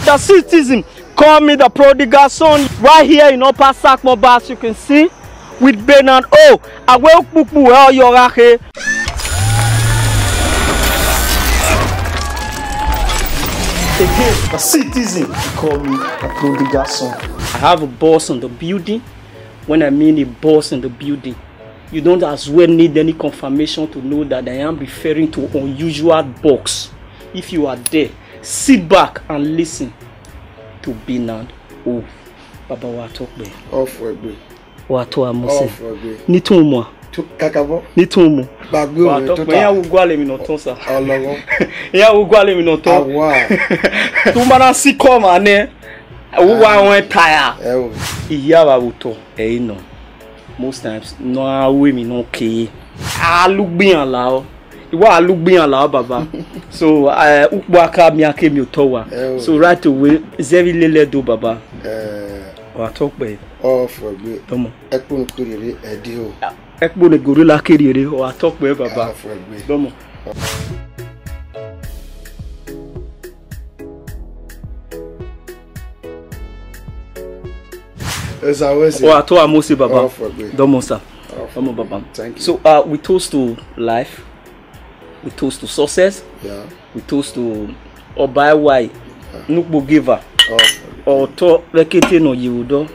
The citizen call me the prodigal son right here in Upper Sakmoba, as you can see, with Bernard O. I will put your again, the citizen call me the prodigal son. I have a boss in the building. When I mean a boss in the building, you don't as well need any confirmation to know that I am referring to unusual box. If you are there, sit back and listen to Bernard O. Baba wa talk be. Off we. Wa to amose. Off we. Ni tun mo. Kakabo. Ni tun mo. Bagbe o to ta. Ya wo gwale mi no ton sa. Olowo. Ya wo gwale mi no ton. Awa. Tu mana si come ane. Wo wa won tire. E o. Iya wa wo to. E no. Most times no awe mi no ke. Alugbiyan la o. Iwa alugbiyan la o baba. So ukbo aka mi ake mi to wa. So right away zevi lele do baba. Wa talk be. Off we. Domo. Ekun kurire edi o. Ekpo ne gorilla kerire wa talk be baba. Off we. Domo. As I was Wa to amose baba. Off we. Domo sir. Domo baba. Thank you. So we toast to life. We toast to success. Yeah. We toast to Obaiwai. Nukbo giver. Off. Or to rekete no yiudo.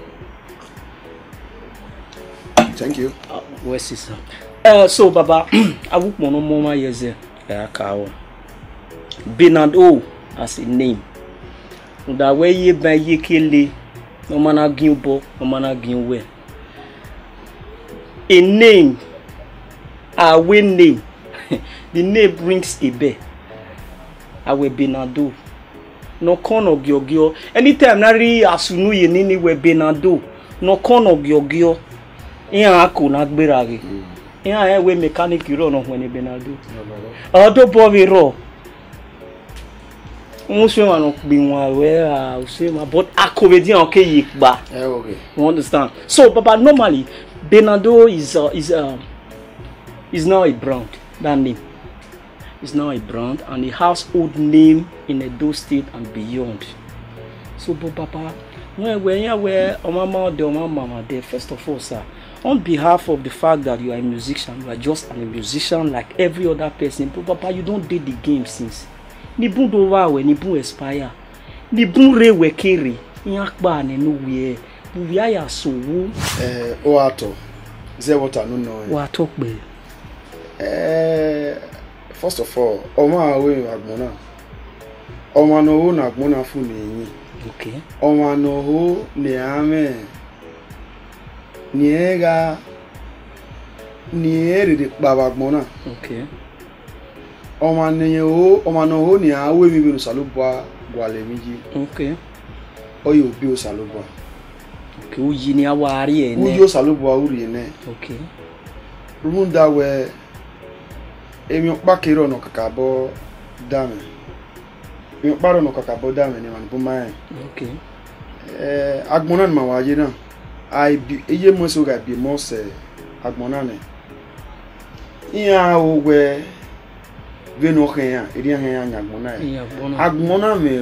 Thank you. Where's this? So baba, I would mono mama yeze. Bernard O as a name. That way ye by ye kele. No man agin bo, no man agin we. A name, a win name. The name brings a bear. I will Bernard O. No corner of your anytime nari asunu ye nini we Bernard O. No corner of your Iya ako na gberage. Iya we mechanic ro no when Bernard O. Odo bo we ro. Mo se wa no gbin wa we o se ma but akomedi an ke yi gba. Okay. You understand? So baba normally Bernard O is now a brand. That name is now a brand and a household name in Edo State and beyond. So baba when you were mama there, first of all sir, on behalf of the fact that you are a musician, you are just a musician like every other person, but papa you don't date the game since ni bun do wa we ni bun expire ni bun re we kere yan pa ni no we aya so wo o ato ze what I no know wa talk be first of all omo awe agbona omo no ho na agbona fu ni yin. Okay. Omo no ho ni ame ni ega ni eri de baba agbona. Okay. Omo no ho ni awe mi bi salubwa gwale miji. Okay. Oyo bi o salubwa. Okay, o yi ni awari e ne. Uyo salubwa uri ne. Okay. Runda we emi okpa kero no kakabo dame. Emi okpa no kakabo dame ni man bu mai. Okay. Agbona ma wa ye na. I bi eye mo so ga bi mo se agbona ne. Iya o we veno kenya irian henya agbona e. Agbona me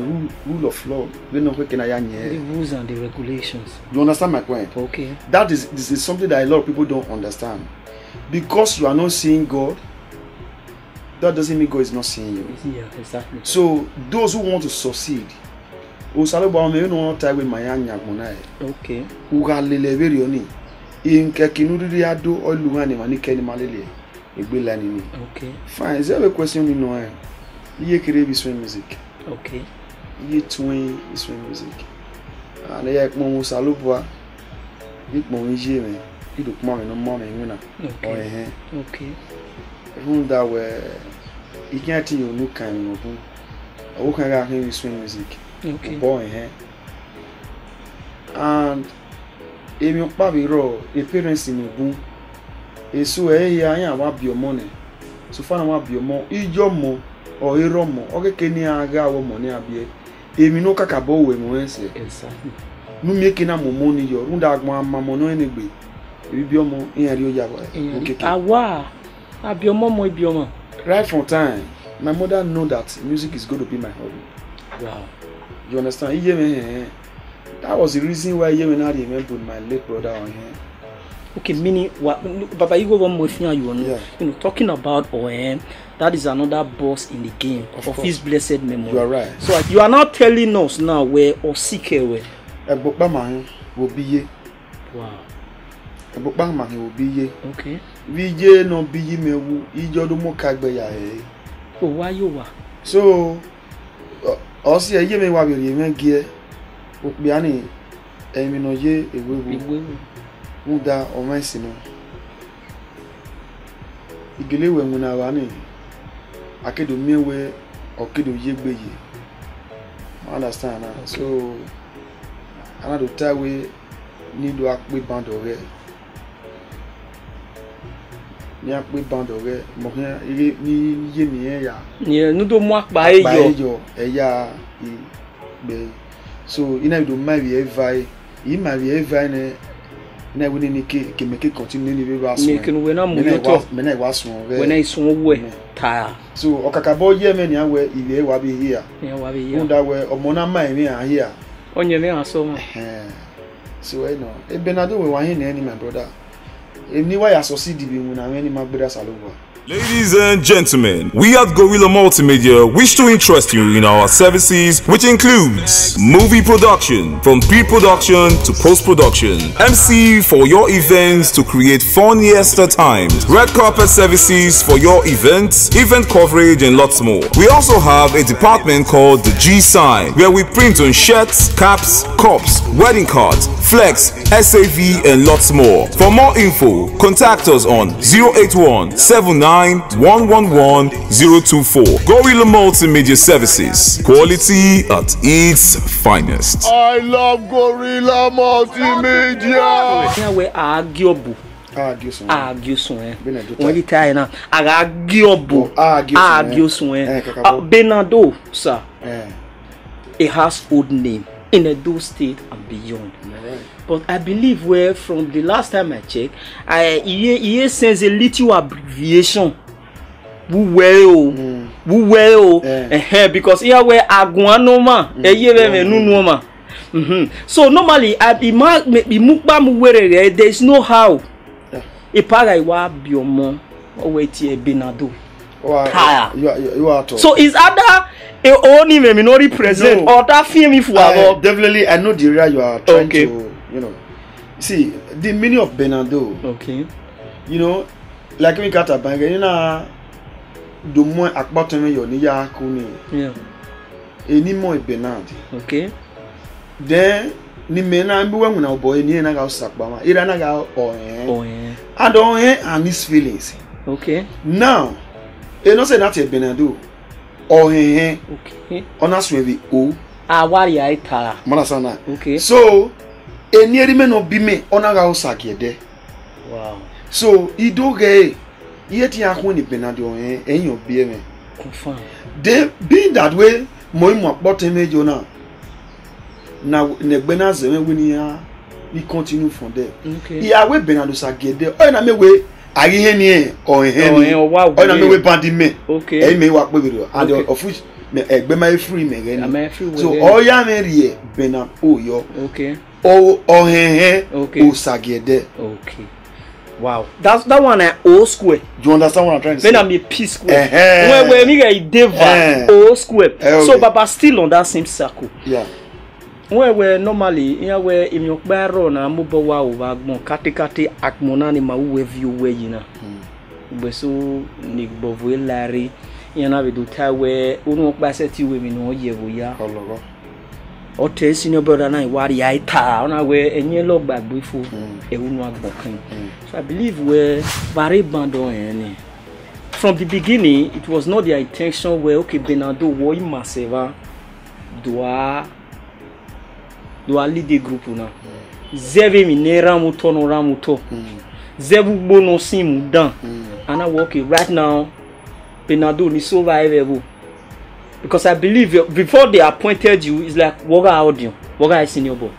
rule of law. Veno kenya ya nye. The rules and the regulations. You understand my point? Okay. This is something that a lot of people don't understand. Because you are not seeing God, that doesn't mean God is not seeing you. Yeah, exactly. So those who want to succeed, Osalobo me no tie with my agbona e. Okay. Uga lele very oni. In kekinuri ado oluwa ni mani keni malele. Egbela ni. Okay. Fine. Is there a question you know? Iye kere bi swing music. Okay. Iye twin swing music. And ye ekmo Osalobo ikmo nje me. Ido kuma me no mo me nwuna. Okay. Okay. Who that were you can't you no kind of who can get him swing music. Okay. Boy here. And if you pabi raw, a parents in your boom, a so here wa bi your money. So far wa bi your mo, ijomo or iromo, okay Kenya ga wo money abie. Emi no kakabo we mo ense. Exactly. No making am money your unda agmo amamo no enegbe. Ebi bi omo in ri oja bo. Awa. Right from time, my mother know that music is going to be my hobby. Wow. You understand? That was the reason why I remember my late brother on here. Okay, meaning what? Papa, you go one more thing. You know, talking about OM. That is another boss in the game of his blessed memory. You are right. So you are not telling us now where Osike were. Ebokpama will be ye. Wow. Ebokpama will be ye. Okay. Vije no be ye mewu. Ijodo mo kagbe ya he. Oh, why you were? So, osi ye me wa be ye gie. Okbiani emi no ye ewewu. Muda omesi no. Igele we muna wani. Akedo mewe okedo yegbe ye. Understand now? Okay. So another time we need to act with band over. Ni act with band over. Mo ni ye mi ya. Ni nu do mo pa ejo. Eya be. So ina do marry evai. I marry evai ne na we ni ke make continue ni be ba so. Ni ke we na mo yo to. Me na wa so. We na isun owo e. Ta. So okakabo ye me ni awe ile wa be here. Ya wa be here. Unda we omona mai me here. Onye me aso mo. So I know. Benado we wan here na any my brother. Eni wa ya succeed bi mu na any my brother Salobo. Ladies and gentlemen, we at Gorilla Multimedia wish to interest you in our services, which includes movie production, from pre-production to post-production, MC for your events to create funniest times, red carpet services for your events, event coverage, and lots more. We also have a department called the G Sign, where we print on shirts, caps, cups, wedding cards, flex, SAV, and lots more. For more info, contact us on 081-79-111-024. Gorilla Multimedia Services. Quality at its finest. I love Gorilla Multimedia. Here we Agiobu. Agiosun. When you tie na Agiobu. Agiosun. Benado, sir. A household name in Edo State and beyond. Right. But I believe where from the last time I checked, he sends a little abbreviation. Because here where Aguanoma, so normally there is no how. Ipagaiwa biomo oweti Benado. You are told. So is other only minority present or that film if we are definitely I know the area you are trying to, you know. See the meaning of Benado. Okay. You know, like we got a bank, you know, do more akbatome yo ni ya kuni. Yeah. Any more Benard. Okay. Then ni mena mbi when na boy ni na ga sakbama. Ira na ga and and his feelings. Okay. Now, you know say that Benado. Okay. Honestly, wari aitara. Manasana. Okay. So, any element of bime onaga osakede. Wow. So, idoge yeti yakuni Benado enyo bieme. Confirm. They being that way, moimo bottom jona. Now, negbena zeme winia, we continue from there. Okay. Yeah, we Benado sagede. Oh, na me we. Ari heni or heni or na me we bandi me. Okay. E me wa pe video and of which me egbe my free me gani. So all ya me rie bena o yo. Okay. O hen okay. O sagede. Okay. Wow. That's that one O square. Do you understand what I'm trying to say? Then I'm a P square. Where me get deva O square. So Baba still on that same circle. Yeah. Where normally here where in your barrow na mubawa over kati akmona ni mauwe view we yina. Beso ni bovwe lari yana we do ta we unu okbaseti we mi no yewo ya. Ologo. O te senior brother na wari aita ona we enye lo gbagbe fo e unu agbon kan. So I believe where very bandon from the beginning it was not their intention where okay Benado wo Imaseva do a lead the group now. Zeve minera muto no ramuto. Zebu bono simu dan. And I work it right now. Benado ni survival. Because I believe before they appointed you, it's like Woga audio. Woga is senior boy.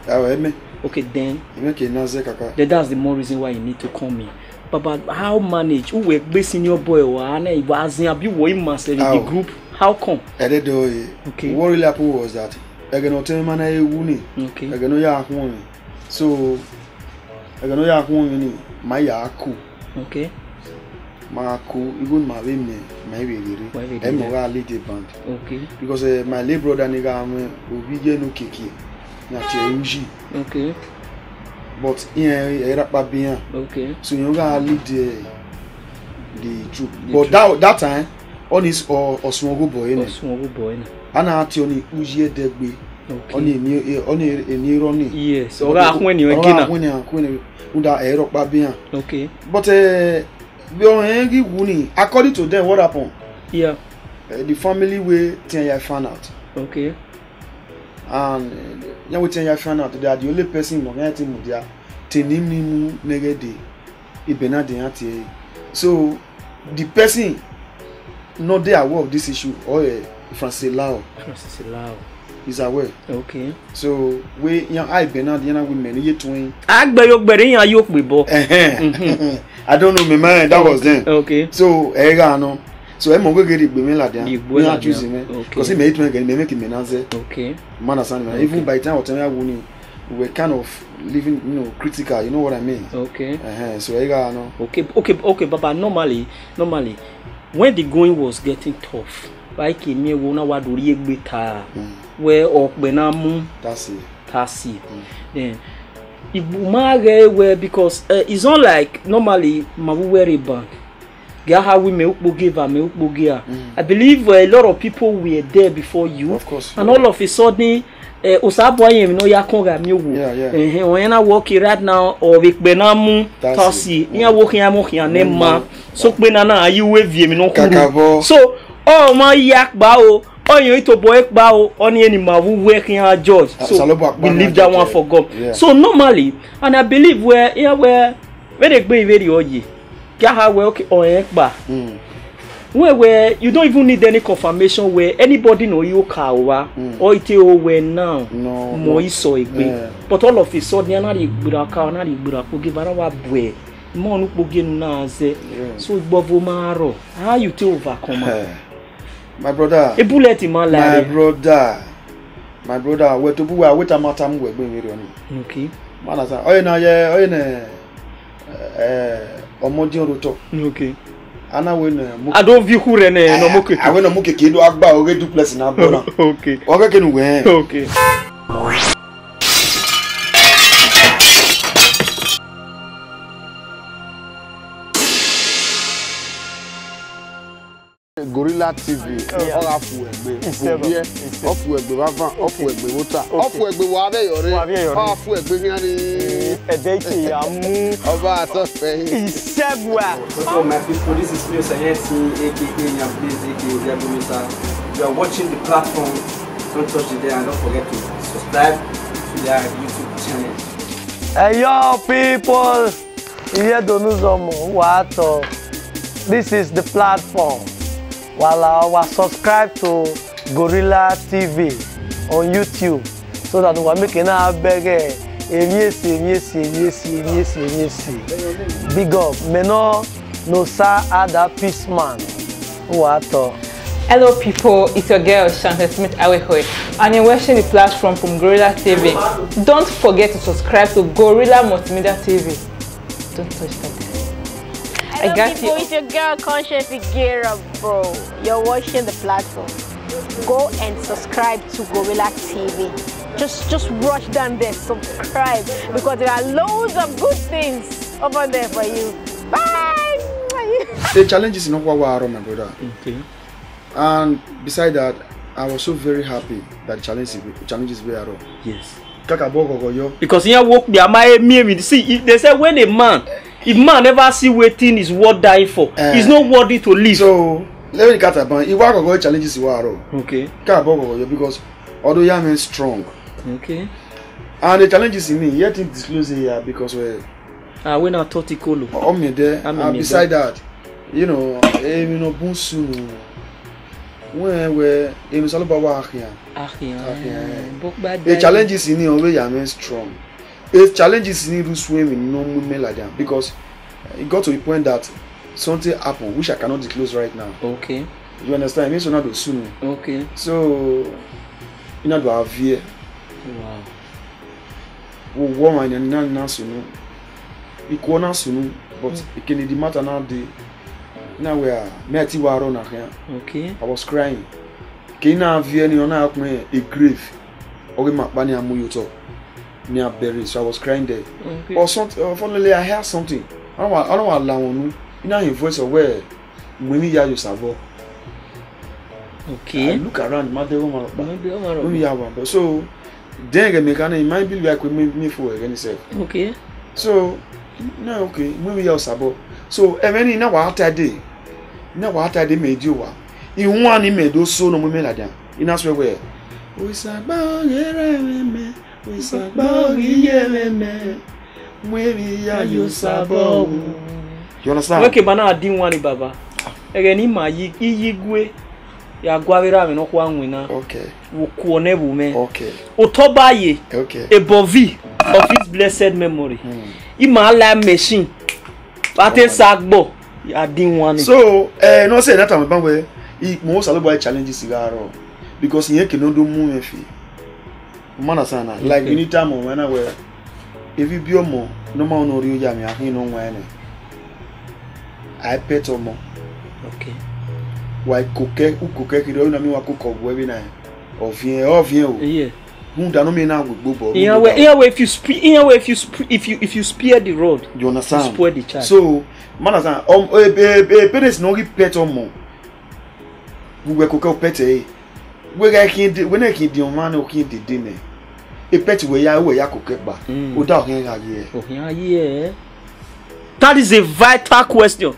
Okay, then that's the more reason why you need to come in. Baba, how manage? Who were based senior boy or Anna was in a bit way master in the group? How come? Okay. What really happened was that I got no time man I wuni. Okay. I got no ya home. So I got no ya home my ya cool. Okay. My cool, even my women, my baby. I'm a little band. Okay. Because my late brother nigga will be no kiki. Okay. But yeah, okay. So you gotta lead the troop. But that time, on his or small boy, small boy. And I tell you, Uji Degby. Only near Ronnie. Yes, or when you again without a rock babia. Okay. But we are angry Woony. According to them, what happened? Yeah. The family way 10 years found out. Okay. And yeah, we 10 years found out that the only person in the media tenim negede ibenade. So the person not there aware of this issue or Francis Lao. Is aware. Okay. So we young I Bernard yana women ye twin. Agbe yok bere yan yok bebo. I don't know my man that was then. Okay. So no. So I'm going to get me like that. We are choosing me because he made me make him answer. Okay. Man, even by the time we were kind of living, critical. You know what I mean? Okay. So I no. Okay. But normally, when the going was getting tough, like me wona wadori egbeta, where okbenamu. That's it. Then. Because it's not like normally Mawu wear a band. I believe a lot of people were there before you. Of course. And all of a sudden, Osaboye no yakonga miwu. When I walking right now or with Benamu Tasi, you are walking nema. So Benana are you with me no so oh my yak bao. Oh, you to boy bao on any mavu working our judge. So we leave that one for God. Yeah. So normally, and I believe where they be very oye. Gaha work or ekba. Where you don't even need any confirmation where anybody know you kawa or it where now. No. Moiso egbe. But all of a sudden na di buraka na di burako give arawa bwe. Mo nu poge na ze. So igbovo maro. How you to overcome? My brother. A bullet in my life. My brother, where to be wait a matam we bring it on. Okay. Man, I say, Omodion Roto. Okay. And I win. I don't view who no moke. I win a moke kido agba or do place in Abona. Okay. Okay, can we? Okay. Gorilla TV, ofu egbe baba, ofu egbe wota, ofu egbe wa be yore, ofu egbe ni ani edeki ya mu oba asofe isebua. So my people, this is News Ahensi, aka Nyamblaze, aka Obiagomita. You are watching the platform. Don't touch it there and don't forget to subscribe to their YouTube channel. Hey yo people, here Donuzomo, what? This is the platform. While I subscribe to Gorilla TV on YouTube so that we are making a big big up. Meno no sa other peace man. What? Hello people, it's your girl Shante Smith Awehoy and you're watching the platform from Gorilla TV. Don't forget to subscribe to Gorilla Multimedia TV. Don't touch that. Hello people, it's your girl Conscious Igera, bro. You're watching the platform. Go and subscribe to Gorilla TV. Just rush down there, subscribe, because there are loads of good things over there for you. Bye! The challenges in Okwawa, my brother. Okay. And beside that, I was so very happy that challenges were around. Yes. Because here work me see they say when a man if man never see waiting is worth dying for, he's not worthy to live. So let me cut about it. Work challenges were around. Okay. Because although you are strong. Okay. And the challenges in me, yet to disclose here because we're when I thought it cool. Beside that, Bunsu. When we're in Salaba, the challenges in the way you are strong. The challenges in the swimming no movement like that because it got to the point that something happened which I cannot disclose right now. Okay. You understand? It means not to soon. Okay. So you know to have here. Wow. Woman and nan sunu. Equal na sunu, but it can the matter now the now we are me waro na here. Okay. I was crying. Kina have ni ona akme a grave. Oge makbani amuyo to. Me a bury, so I was crying there. Okay. Or something. Finally, I heard something. I don't want allow you. You know, your voice aware. When you hear your sabo. Okay. I look around, mother woman. Maybe one. So then again, it might be like me for again. Okay. So no, okay. When we hear sabo. So even in what I did, what I did made you wa. In one he made those so no me like that. In as where. We sabo me. We sabo me. You understand? Okay, but now I didn't want it, Baba. Again, in my yigwe, ya guavera, no one. Okay. Wukuonebu me. Okay. Otobaye. Okay. A bovi of his blessed memory. Imala machine. Pate sagbo. I didn't want it. So, no say that I'm where most of the challenges cigar because he can do more fee. Manasana, like anytime when I wear. If you be more, no more no real yammy, I know when I pet or more. Okay. Why cook, you don't know what cook of webinar of you. Yeah. Who don't mean now with Bobo. If you spear the road, you understand? You spoil the child. So, Manasa, parents no pet or more. We were cook pet, when I can't do man or can't the dinner. A pet where ya cook ba without him yeah. That is a vital question.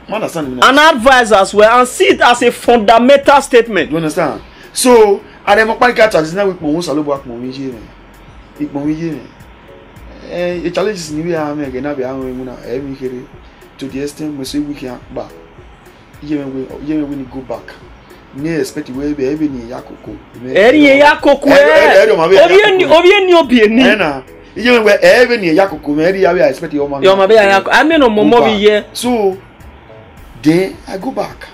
Understand? An advice as well, and see it as a fundamental statement. You understand? So, I am a podcast as now with Momus Aloba Momi. A challenge is new. I am again. Every year to the extent we say we can back. When you go back. Ne expect we be even ni yakoko. Eri yakoko e. Obi ni obi ni. Na. Even we even ni yakoko me eri ya we expect your man. Your man be yakoko. I mean no momo be here. So then I go back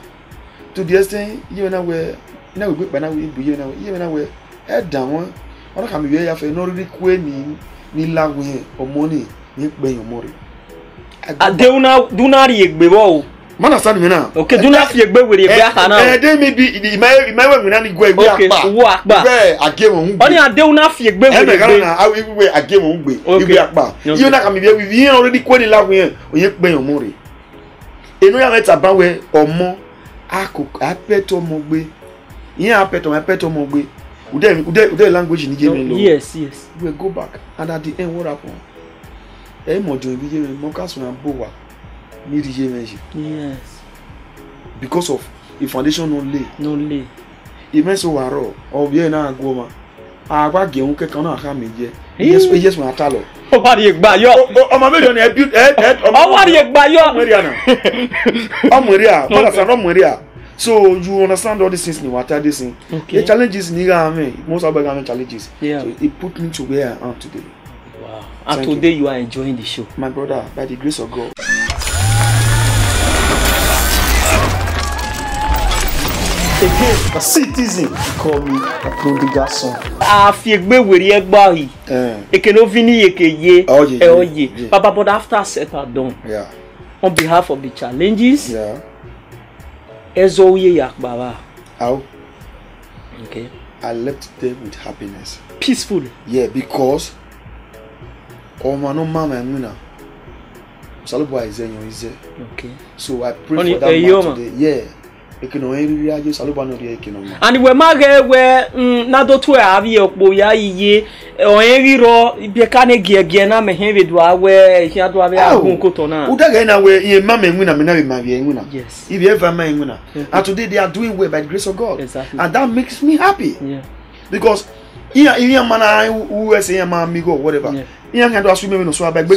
to the extent you know where now we be na we be na we e dan won. Ona ka me we ya fe no ri ku ni lawe o money ni pe yan more. Adeuna dunari egbe wo. Man understand me now. Okay, do not fear with a black now. Then maybe my when I go okay, walk back. I give on. Only I do not fear with a I will I give on. You be back. You not come here. We already quite love here. We have pay your money. You know, I about where or more. I cook, I pet or more. Yeah, I pet on my pet or more. Would language in the yes. We'll go back. And at the end, what happened? A more doing video, Mocas and Boa. Yes. Because of the foundation no lay. Even so raw or be na goma. Agba ge un kekan na ha meje. Yes we atalo. O wa ri egba yo. O ma mejo na build o wa ri egba yo. O moria, but as no moria. So you understand all these things ni water this thing. Okay. The challenges ni ga me. Most of them challenges. Yeah. So it put me to where I am today. Wow. And today you are enjoying the show. My brother, by the grace of God. Again, a citizen call me a prodigal son. Afiegbe weri egba hi. Ekenovini ekeye. Oye. Papa, but after settle down. Yeah. On behalf of the challenges. Yeah. Ezoye yak baba. How? Okay. I left there with happiness. Peacefully. Yeah, because no mama and Salobo is there. Okay. So I pray for that man today. Yeah. And we mage we na do to avi okpo ya iye o enriro bi ka ne giege na me hen wedu awe hia do awe agun koto na udaga na we ye mama enwuna me na be ma be enwuna. Yes. If you ever ma enwuna. And today they are doing well by the grace of God. Exactly. And that makes me happy. Yeah. Because yeah man who say man amigo whatever. Yeah can do assume me no so abeg be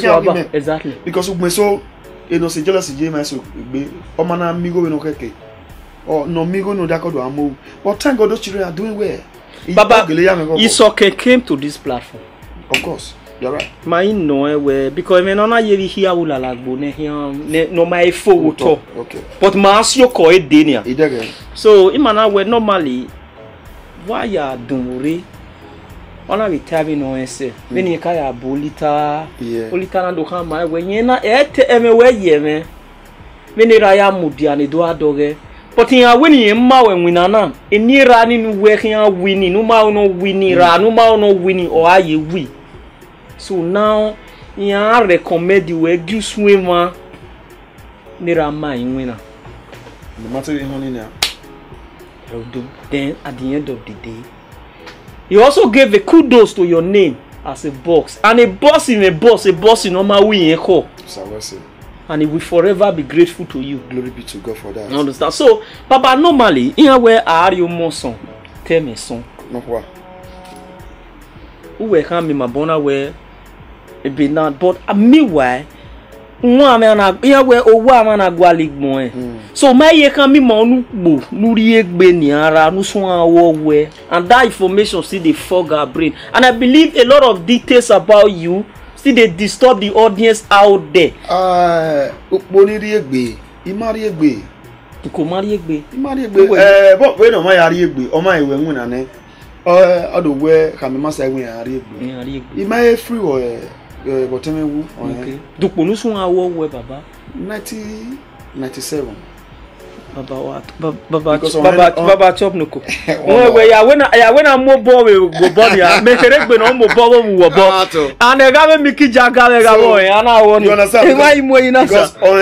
exactly. Because we so you know say jealousy je my so be o man amigo we no keke. Oh no, me go no that do amo. But thank God those children are doing well. Baba, Isoke came to this platform. Of course. You're right. My no we because me na ye here ula lagbo ne here no my fo to. Okay. But ma asio ko e dey nia. Idege. So imana we normally why ya dunure ona we tabi no ense. Me ni ka ya bolita. Yeah. Bolita na do kan ma we yen na ete eme we ye me. Me ni ra ya mudia ne do adoge. But in a winning ma when winana, in near running working winning, no ma no winning, no ma no winning, or are you we? So now, I recommend you a good swimmer near my winner. No matter honey now. Then at the end of the day, you also gave a kudos to your name as a boss, and a boss in no matter we echo. And he will forever be grateful to you. Glory be to God for that. You understand? So, Papa, normally, in where are you more song? Tell me song. No what? Who will come in my bona where it be not, but meanwhile, one man, here where oh, one man, a gualig more. So, my ye can be more no riek beniara, no swan where, and that information see the fog our brain. And I believe a lot of details about you. See, they disturb the audience out there. Boni riegbe, imari riegbe. Tuko mari riegbe. Imari riegbe. But when o ma yari riegbe, o ma iwe nwuna ne. Odo we kami masa iwe yari riegbe. Ima free o botemewu. Okay. Duko nu sun awo we baba. 1997. Baba what? Baba chop nuko. We ya when am mo bo we go bo ya. Me keregbe no mo bo we wo bo. And e ga me miki jaga we ga bo and I want. You understand? Because on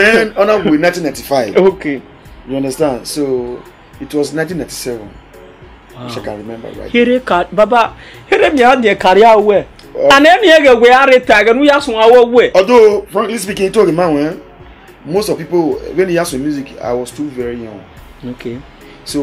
1995. Okay. You understand? So it was 1997. Wow. Which I can remember right. Here Baba, here me had the career we. And then here we are retired and we are so our way. Although frankly speaking, to the man most of people when he has some music, I was still very young. Okay. So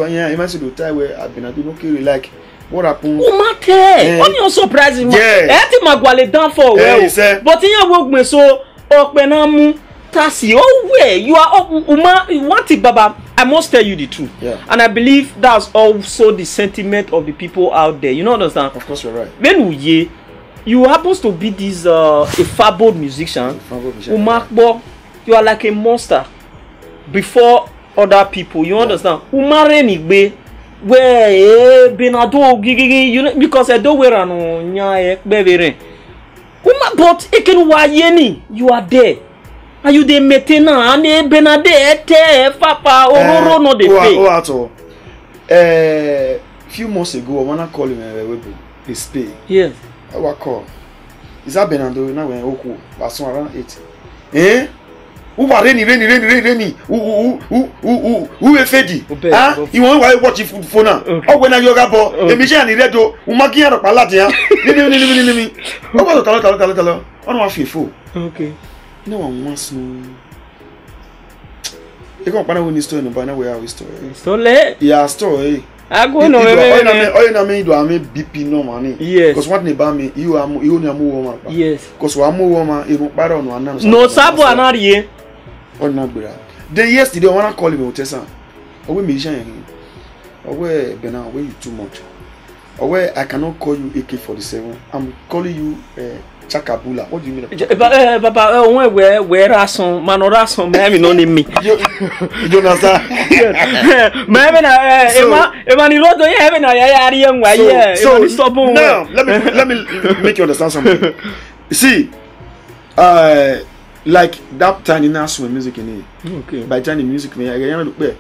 yeah, imagine the time where I've been okay, like what happened? Oh mate, only you surprising me. Yeah. Eti magwale down for well. But in your work me so okpenamu tasi oh where you are want it baba. I must tell you the truth. Yeah. And I believe that's also the sentiment of the people out there. You know understand? Of course you're right. When you happens to be this a fabled musician. Umakbo, you are like a monster before other people. You understand? Umare nigbe where benado gigi you know because I don't wear no nya bebere. But eken wa yeni you are there. Are you the metena and benade ete papa ororo no dey pay. Oh at all. Few months ago I wanna call him his pay. Yes. I will call. Is that Benando now when Oku was around 8? Who are rainy? Who is Fedi? Ah, you want to watch it for now? Oh, when I yoga bo, the mission is ready. Umaki are Palatia. Oh, tell. On one fearful. Okay. No one wants to. You can't find a story, but now we are story. So late? Yeah, story. I go no. Oh, na me do am BP no money. Yes. Because what neighbor me, you only am woman. Yes. Because we am woman, you don't buy on one. No sabo anari. Oh na gbera. Then yesterday I wanna call him Otesa. Owe musician. Owe Bena, owe you too much. Owe I cannot call you AK-47. I'm calling you Chakabula. What do you mean? Baba, where rason, manorason, me no name me. You understand? So now let me make you understand something. See, like that tiny national music in it. Okay. By tiny music, me I get look there.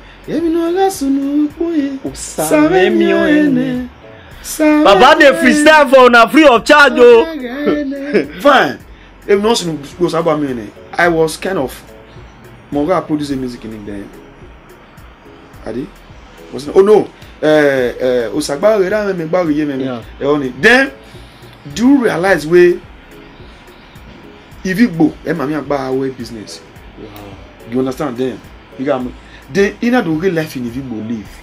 Baba de freestyle for na free of charge oh. Fine. If not goes about me, I was kind of Monga producing music in there. Adi? Was oh no. Osagba rera me gba ye me. Then do you realize where if you go, mami agba our business. Wow. You understand then? You got me. Then in a real life in Igbo live.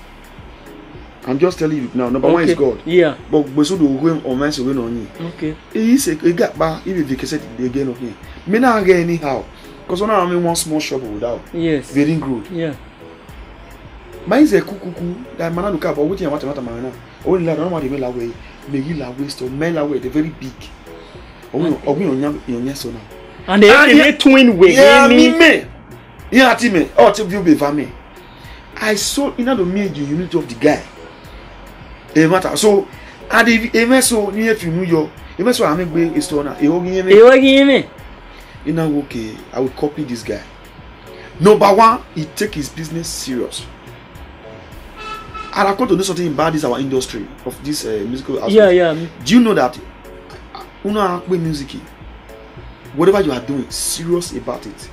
I'm just telling you now. Number one is God. Yeah. But so do going on my so on you. Okay. He say he got back if you cassette again okay. Me not get anyhow. Because when I'm in one small shop without. Yes. Very good. Yeah. Mine is a cuckoo that man look up but what you want man. Only la no man dey la way. Me la way store me la way they very big. ogun so now. And they twin way. Yeah, me. Yeah, me. Oh, to view be for me. I saw in the major unit of the guy. A matter. So, and if so near to New York, if so I make way is to now. Me. You know, okay, I will copy this guy. Number one, he take his business serious. And I come to know something about this our industry of this musical aspect. Yeah. Do you know that music, whatever you are doing, serious about it.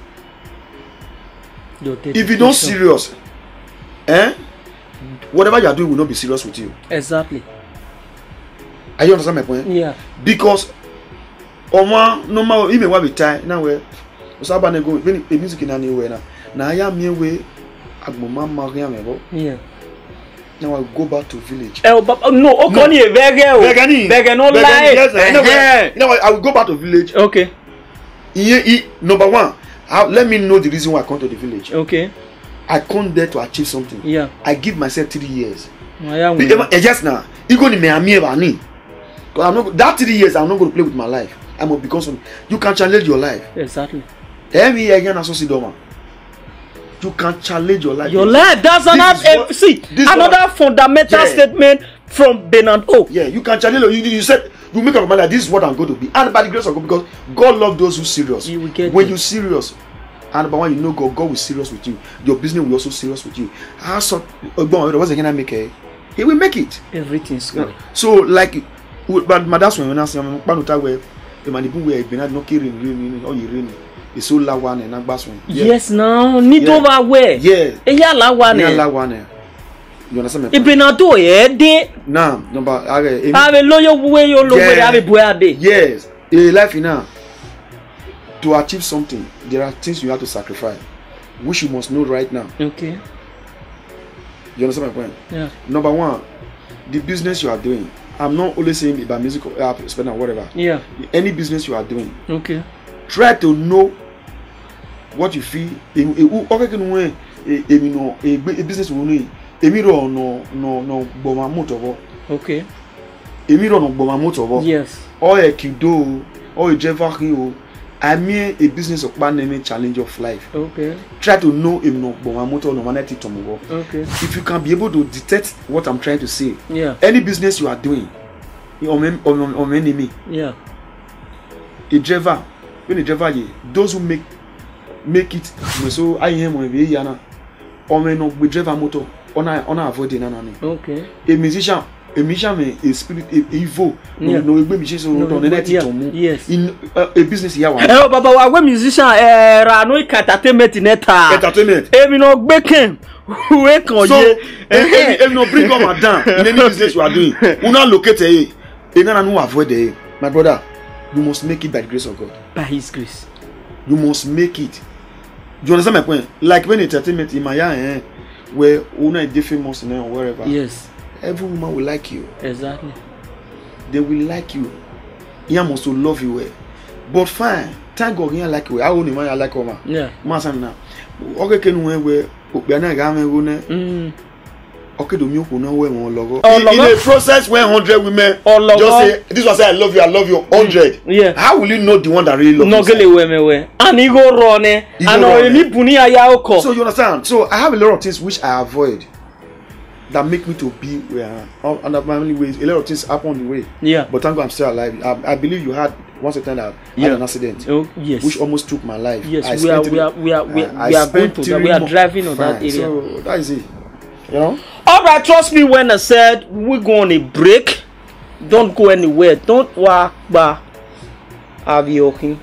If you don't serious, whatever you are doing will not be serious with you. Exactly. Are you understand my point? Yeah. Because normal even when we tie now where Osaba go when a music in anywhere now. Now I am here way Agboma Maria Mebo. Yeah. Now I go back to village. No, Okoni Vege no lie. You know I will go back to village. Okay. Number one, let me know the reason why I come to the village. Okay. I come there to achieve something. Yeah. I give myself 3 years. Yes now. You go to me because I'm not that 3 years I'm not going to play with my life. I'm going to become something. You can challenge your life. Exactly. You can challenge your life. Your life. That's another fundamental statement from Bernard O. Yeah, you can challenge. You said you make up your mind that this is what I'm going to be, and by the grace of God, because God loves those who are serious. You will get when you're serious, and by one you know God will serious with you. Your business will also serious with you. What's again I make it? He will make it. Everything's good. So like, but that's when I say I'm where the manipu where Bernard no killing or you rain. It's so loud one and one. Yes, now need over where? Yeah. You understand me? Bernardo, Nah, number have a lawyer way you look where yes. In life now, to achieve something, there are things you have to sacrifice, which you must know right now. Okay. You understand my point? Yeah. Number one, the business you are doing. I'm not only saying about music or spend or whatever. Yeah. Any business you are doing. Okay. Try to know what you feel. A business will Emiro no boma motobo. Okay. Emiro no boma motobo. Yes. Or a kido, or a jevario. I mean a business of name challenge of life. Okay. Try to know him no boma moto no manati tomogo. Okay. If you can be able to detect what I'm trying to say. Yeah. Any business you are doing, on enemy. Yeah. A driver, when a driver those who make it so I am when we yana. Or no we driver motor. On avoid the nana. Okay. A musician may a spirit evil. No, yes. In a business here. Oh, Baba, we musician Rano entertainment neta. Entertainment. No baking. Who so no bring up madam in any business you are doing. You not locate a nana no avoid the my brother. You must make it by the grace of God. By His grace. You must make it. Do you understand my point? Like when entertainment in my where una is famous or wherever. Yes. Every woman will like you. Exactly. They will like you. He must to love you well. But fine, thank God he like you. I only man I like woman. Yeah. Masan na. Okay, can we obiana ga me go na. Okay, do you know where we logo. In a process where 100 women just say this one say I love you 100. Yeah. How will you know the one that really love you? No gele we. And he go run and any buni aya oko. So you understand? So I have a lot of things which I avoid that make me to be where I am. And my only ways, a lot of things happen on the way. Yeah. But thank God I'm still alive. I believe you had once a time that I had an accident. Oh yes. Which almost took my life. Yes. We are going to. We are driving on that area. So that is it. You know. All right. Trust me when I said we're going on a break. Don't go anywhere. Don't walk back. I'll be okay.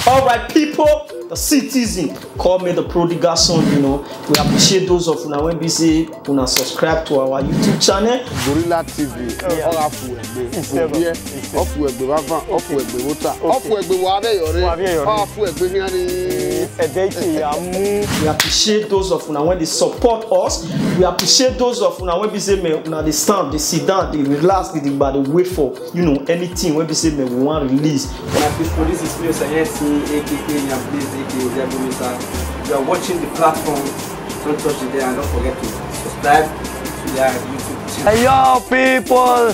All right, people, the citizen, call me the prodigal son. You know, we appreciate those of you when we say you subscribe to our YouTube channel. Gorilla TV. We appreciate those of you when they support us. We appreciate those of you when we say they stand, they sit down, they relax, they wait for anything when we say we want release. This is place I see AKK and place AKK you are watching the platform, don't touch it there and don't forget to subscribe to their YouTube channel. Hey, yo, people!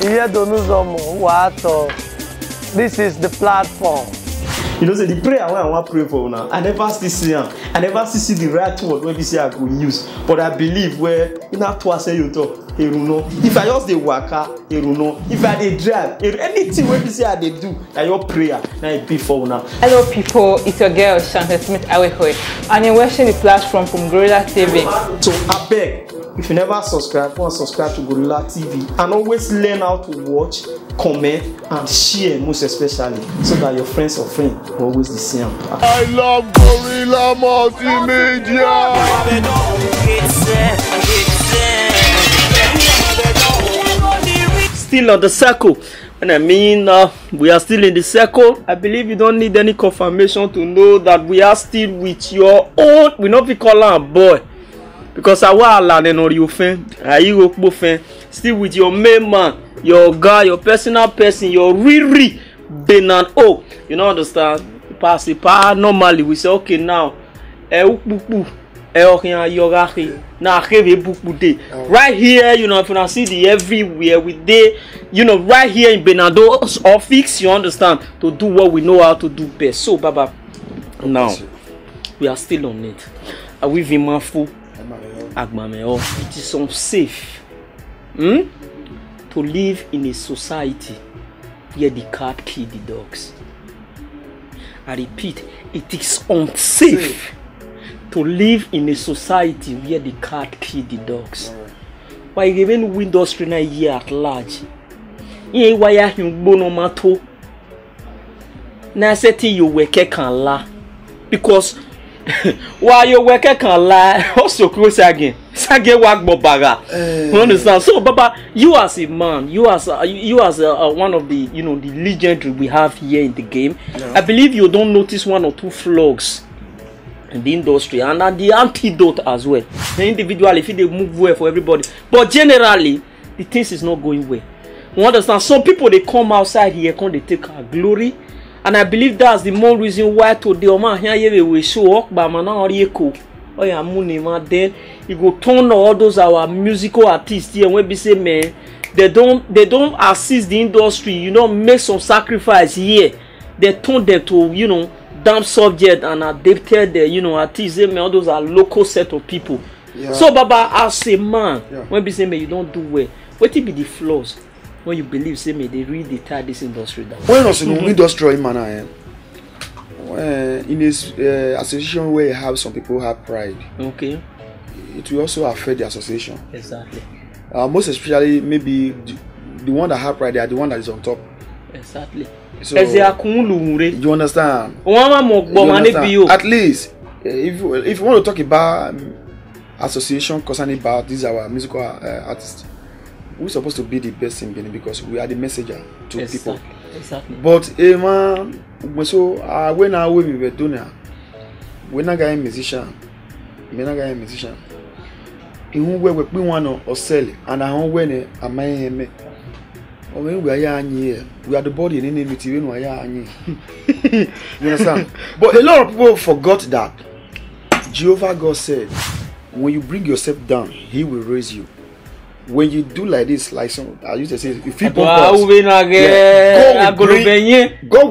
Here Donuzomo, what? This is the platform. You know, say the prayer I want to pray for now. I never still see him. I never still see the right word when we say I go use. But I believe where in that twice you talk, if I just dey waka, if I dey drive, anything when we say I dey do, na your prayer, na it be for now. Hello people, it's your girl Shante Smith Awehoy, and you're watching the platform from Gorilla TV. So I beg, if you never subscribe, go and subscribe to Gorilla TV and always learn how to watch, comment and share, most especially, so that your friends or friends will always be seeing. I love Gorilla Multimedia. Still on the circle. When I mean we are still in the circle, I believe you don't need any confirmation to know that we are still with your own. We not be calling boy. Because I want you fan, still with your main man, your guy, your personal person, your Riri Benan. Oh, you know understand? Pass it normally we say okay now. Right here, you know, if you see the everywhere with day, you know, right here in Benado's office, you understand, to do what we know how to do best. So, Baba, now we are still on it. Are we Vimafu? It is unsafe to live in a society where the cat kill the dogs. I repeat, it is unsafe to live in a society where the cat kill the dogs. Why even industry na here at large? Here why you bono mato? Na seti you weke kan la because why you work can lie also close again. Sage work bobaga. You understand? So Baba, you as a man, you as one of the the legendary we have here in the game. Yeah. I believe you don't notice one or two flaws in the industry and the antidote as well. The individual, if they move well for everybody, but generally the things is not going well. You understand? Some people they come outside here, they take our glory. And I believe that's the more reason why today here we show up by man oh yeah, money man. Then you go turn all those our musical artists here when we say man, they don't assist the industry, make some sacrifice here. They turn them to damn subject and adapted the artists. Man, all those are local set of people. Yeah. So Baba, as a man, when we say man, you don't do well, what will be the flaws? When you believe, say me, they really tie this industry down. When also in industry manner, in this association where you have some people have pride, okay, it will also affect the association. Exactly. Most especially, maybe the one that have pride, they are the one that is on top. Exactly. So you understand? At least, if you want to talk about association concerning about these our musical artists. We're supposed to be the best in Benin because we are the messenger to people. Exactly. But man, so when I we were doing it, we're not a musician. We're not a musician. In where we want to sell and I don't win a man. When we are here, we are the body in any meeting. We are here. You understand? But a lot of people forgot that Jehovah God said, when you bring yourself down, He will raise you. When you do like this, like some I used to say, if you God will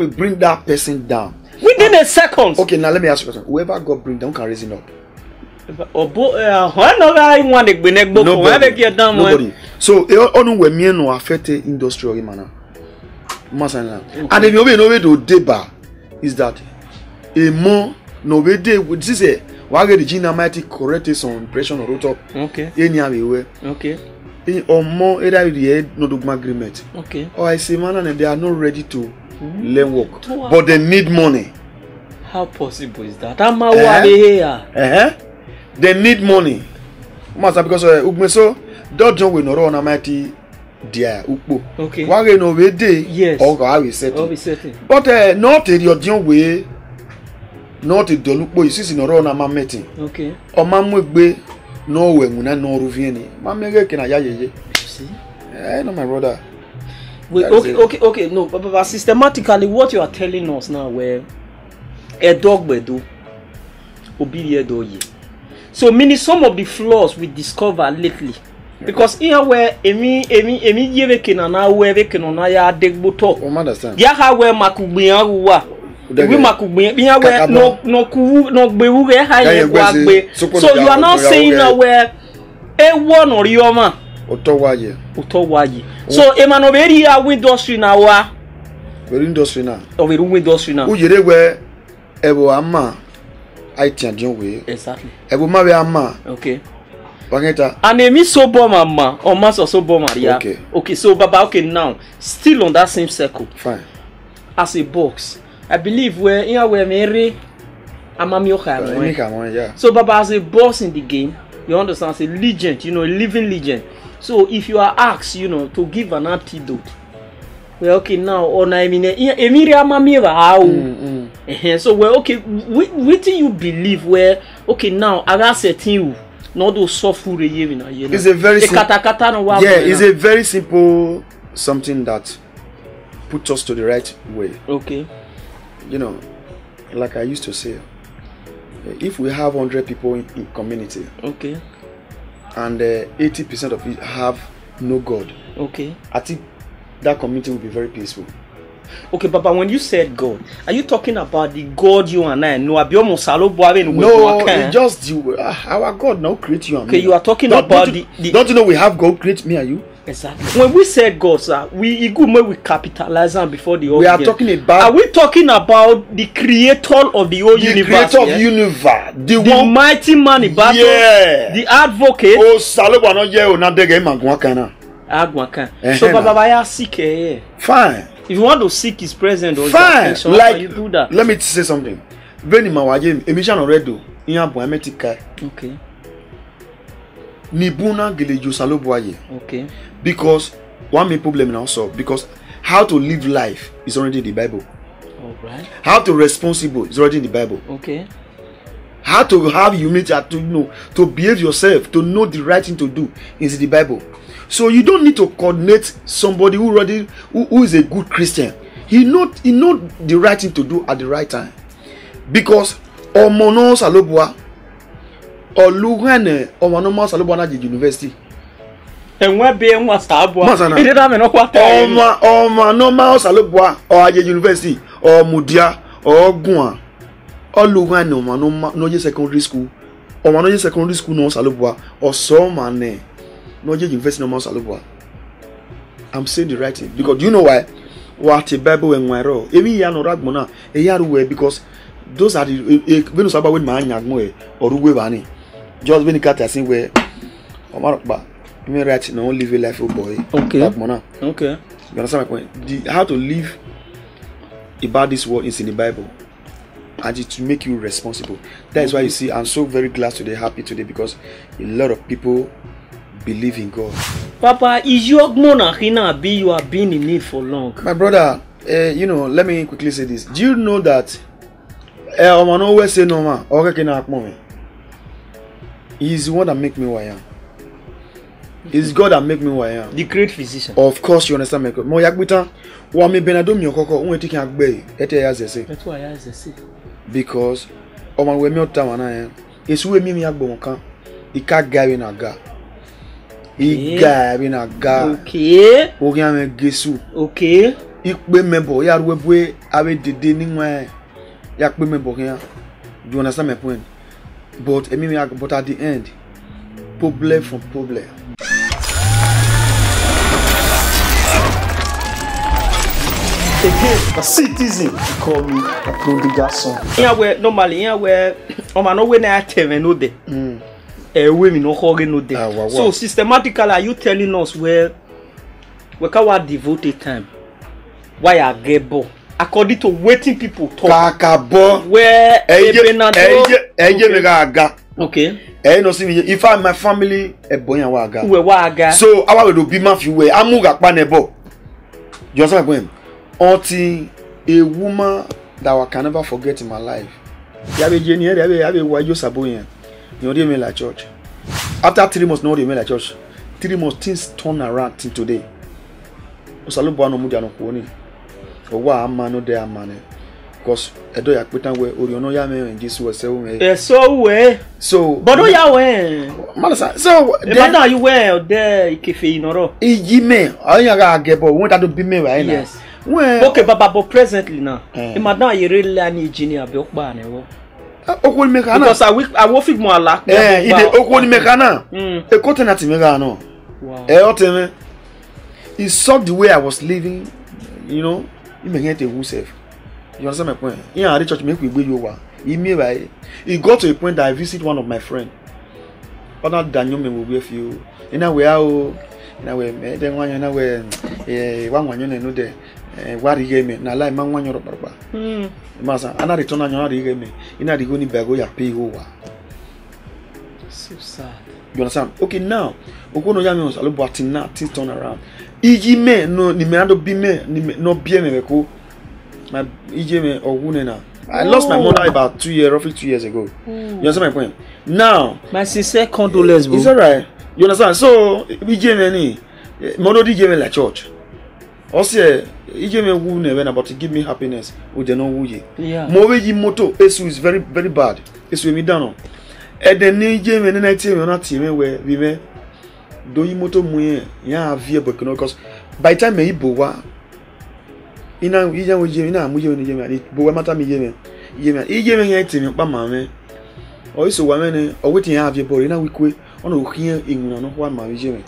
bring that person down within a second. Okay, now let me ask you a question. Whoever God bring down can raise him up. Nobody. So on when me no affect industrial manner. And if you know to deba is that a more no way day with this why get the gene mighty correct some impression or root up. Okay. Anyway. Okay. Or more either the no dogma agreement. Okay. Or I say man and they are not ready to learn work. But they need money. How possible is that? They need money. Master because so don't join with no run mighty dear ukpo. Okay. Why no way day? Yes. Or how we set it. But not your young way. Not a dolukbo, you see, no run a meeting. Okay. Or mamwe no way, when I know Ruvieni. Mamma can I see? I know my brother. Wait, okay, no, but systematically, what you are telling us now, where a dog bedu, obedient do ye. So meaning some of the flaws we discover lately. Because here where emi yeve kenana where kenona ya degboto. I understand. Ya ha where makugbiyan wa. We makugbiyan biya where no gbewu re ha ye wa gbe. So you are not saying now where one or yoma. Otowaye. So emanoberi ya industry na wa. Very industry now. Of a room industry now. Who you where ebo ama I tian way. Exactly. Ebo ma we ama. Okay. Bangeta. And emi so bo mama or master so bo Maria. Okay. Okay, so Baba, okay, now still on that same circle. Fine. As a box, I believe where Mary Amamioka. Yeah. So Baba, as a boss in the game, you understand, as a legend, a living legend. So if you are asked, to give an antidote, well, okay, now on Emiria Mamiva how? So well, okay, what do you believe where? Okay, now I got you. Not those soft food it's a very it's a very simple something that puts us to the right way. Okay. Like I used to say, if we have 100 people in community, okay, and 80% of it have no God, okay, I think that community will be very peaceful. Okay, Papa, when you said God, are you talking about the God you and I know? No, it's just our God now create you and me. Okay, you are talking about the don't you know we have God create me and you? Exactly. When we said God, sir, we capitalize on before the we are talking about. Are we talking about the creator of the whole universe? The creator of universe, the one mighty man in battle, the advocate. Oh, Saloba no ye na dege magwakana. Agwakan. So Baba ya seek. Fine. If you want to seek his presence or his attention, like you do that. Let me say something. Veni mawaje emission already. Iya bo emetika. Okay. Nibuna gelejo saloboye. Okay. Because one main problem now solve because how to live life is already in the Bible. All right. How to responsible is already in the Bible. Okay. How to have humility to behave yourself, to know the right thing to do is in the Bible. So you don't need to coordinate somebody who is a good Christian. He know the right thing to do at the right time. Because omono salobwa oluhane omono salobwa na university. Enwe be enwa sabwa. Ideda me no kwata. Omono ma salobwa o aje university o mudia o gun oluhane omono no je secondary school. Omono je secondary school no salobwa o so mane. No university no Salubwa. I'm saying the right thing because you know why? What the Bible and where every year no ragmona a year away because those are the when you about when my nyagmo or uwe bani just when you cut as in where omarokba you mean right no live a life of boy. Okay. Ragmona. Okay. You understand my point? How to live about this world is in the Bible. And it to make you responsible. That is why you see I'm so very glad today, happy today because a lot of people believe in God. Papa, is your monarchina be you have been in need for long? My brother, let me quickly say this. Do you know that Oman always say no man, he's the one that make me who I am. It's God that make me who I am. The great physician. Of course you understand me. Mo yagbita wa me benado mi okoko won ti kan gbe ete ya say. That's why I say. Because Oman we me otama na yan. Esu we mi agbo won kan. Ika gawe na ga. Iga na ga. Okay. Ogi ame gesu. Okay. Ikpe mebo ya ruwe awe dede ni nwa. Ya kpe mebo yan. Do you understand my point? But but at the end, problem from problem. Again, a citizen call me a prodigal son. Here where normally here where no when I tell me no day. Women no hurry no day. So systematically, are you telling us where can we devote time? Why I get bo? According to waiting people talk. Kakabo. Where okay. No see me. If I my family boya waga. We waga. So our will be ma fi we amuga pa nebo. You understand my point? Until a woman that I can never forget in my life. Yabe Jenny, yabe wajo saboyen. You know they made like church. After 3 months, no they made like church. 3 months things turn around till today. Osalubo no mudia no kuoni. For wa amano de amane. because edo ya petan we oriono ya me en Jesus we se we. So we. So but do ya we. Malasa. So then you were there ikefe inoro. Iji me, anya ga agebo, won ta do bi me right now. Yes. Okay, but presently now. Imadan you really an engineer be okpa na wo. Okwo ni meka na. Because I will fit more lack. Ide okwo ni meka na. E kote na ti meka no. Wow. Oteme. He saw the way I was living, you know. He make it a self. You understand my point? In our church make we go yowa. He got to a point that I visit one of my friends. Other Daniel me will be with you. In a way, then one in a way, one you know there. What he gave me, na like man one euro papa. Masa, ana return on your gave me. In a go ni bago ya pay over. So sad. You understand? Okay, now, Okono Yami was a little bit now, things turn around. Iji me no ni me ando bi me ni no bi me ko. My iji me ogune. I lost my mother about roughly 2 years ago. You understand my point? Now, my sincere condolence, bro. It's alright. You understand? So, iji me ni mono di give me like church. Also, iji me wu ne when about to give me happiness. We don't know who ye. Yeah. Mowe yi moto esu is very very bad. Esu me down. And then iji me na team me na team where we me do yi moto muye ya avie bokino because by time me ibo wa ina ija wo je ina mu je ni je me bo wa mata mi je me ije me ya timi pa ma me o iso wa me ne o wetin ya avie bo ina wikwe ona o hia enwuna no wa ma je me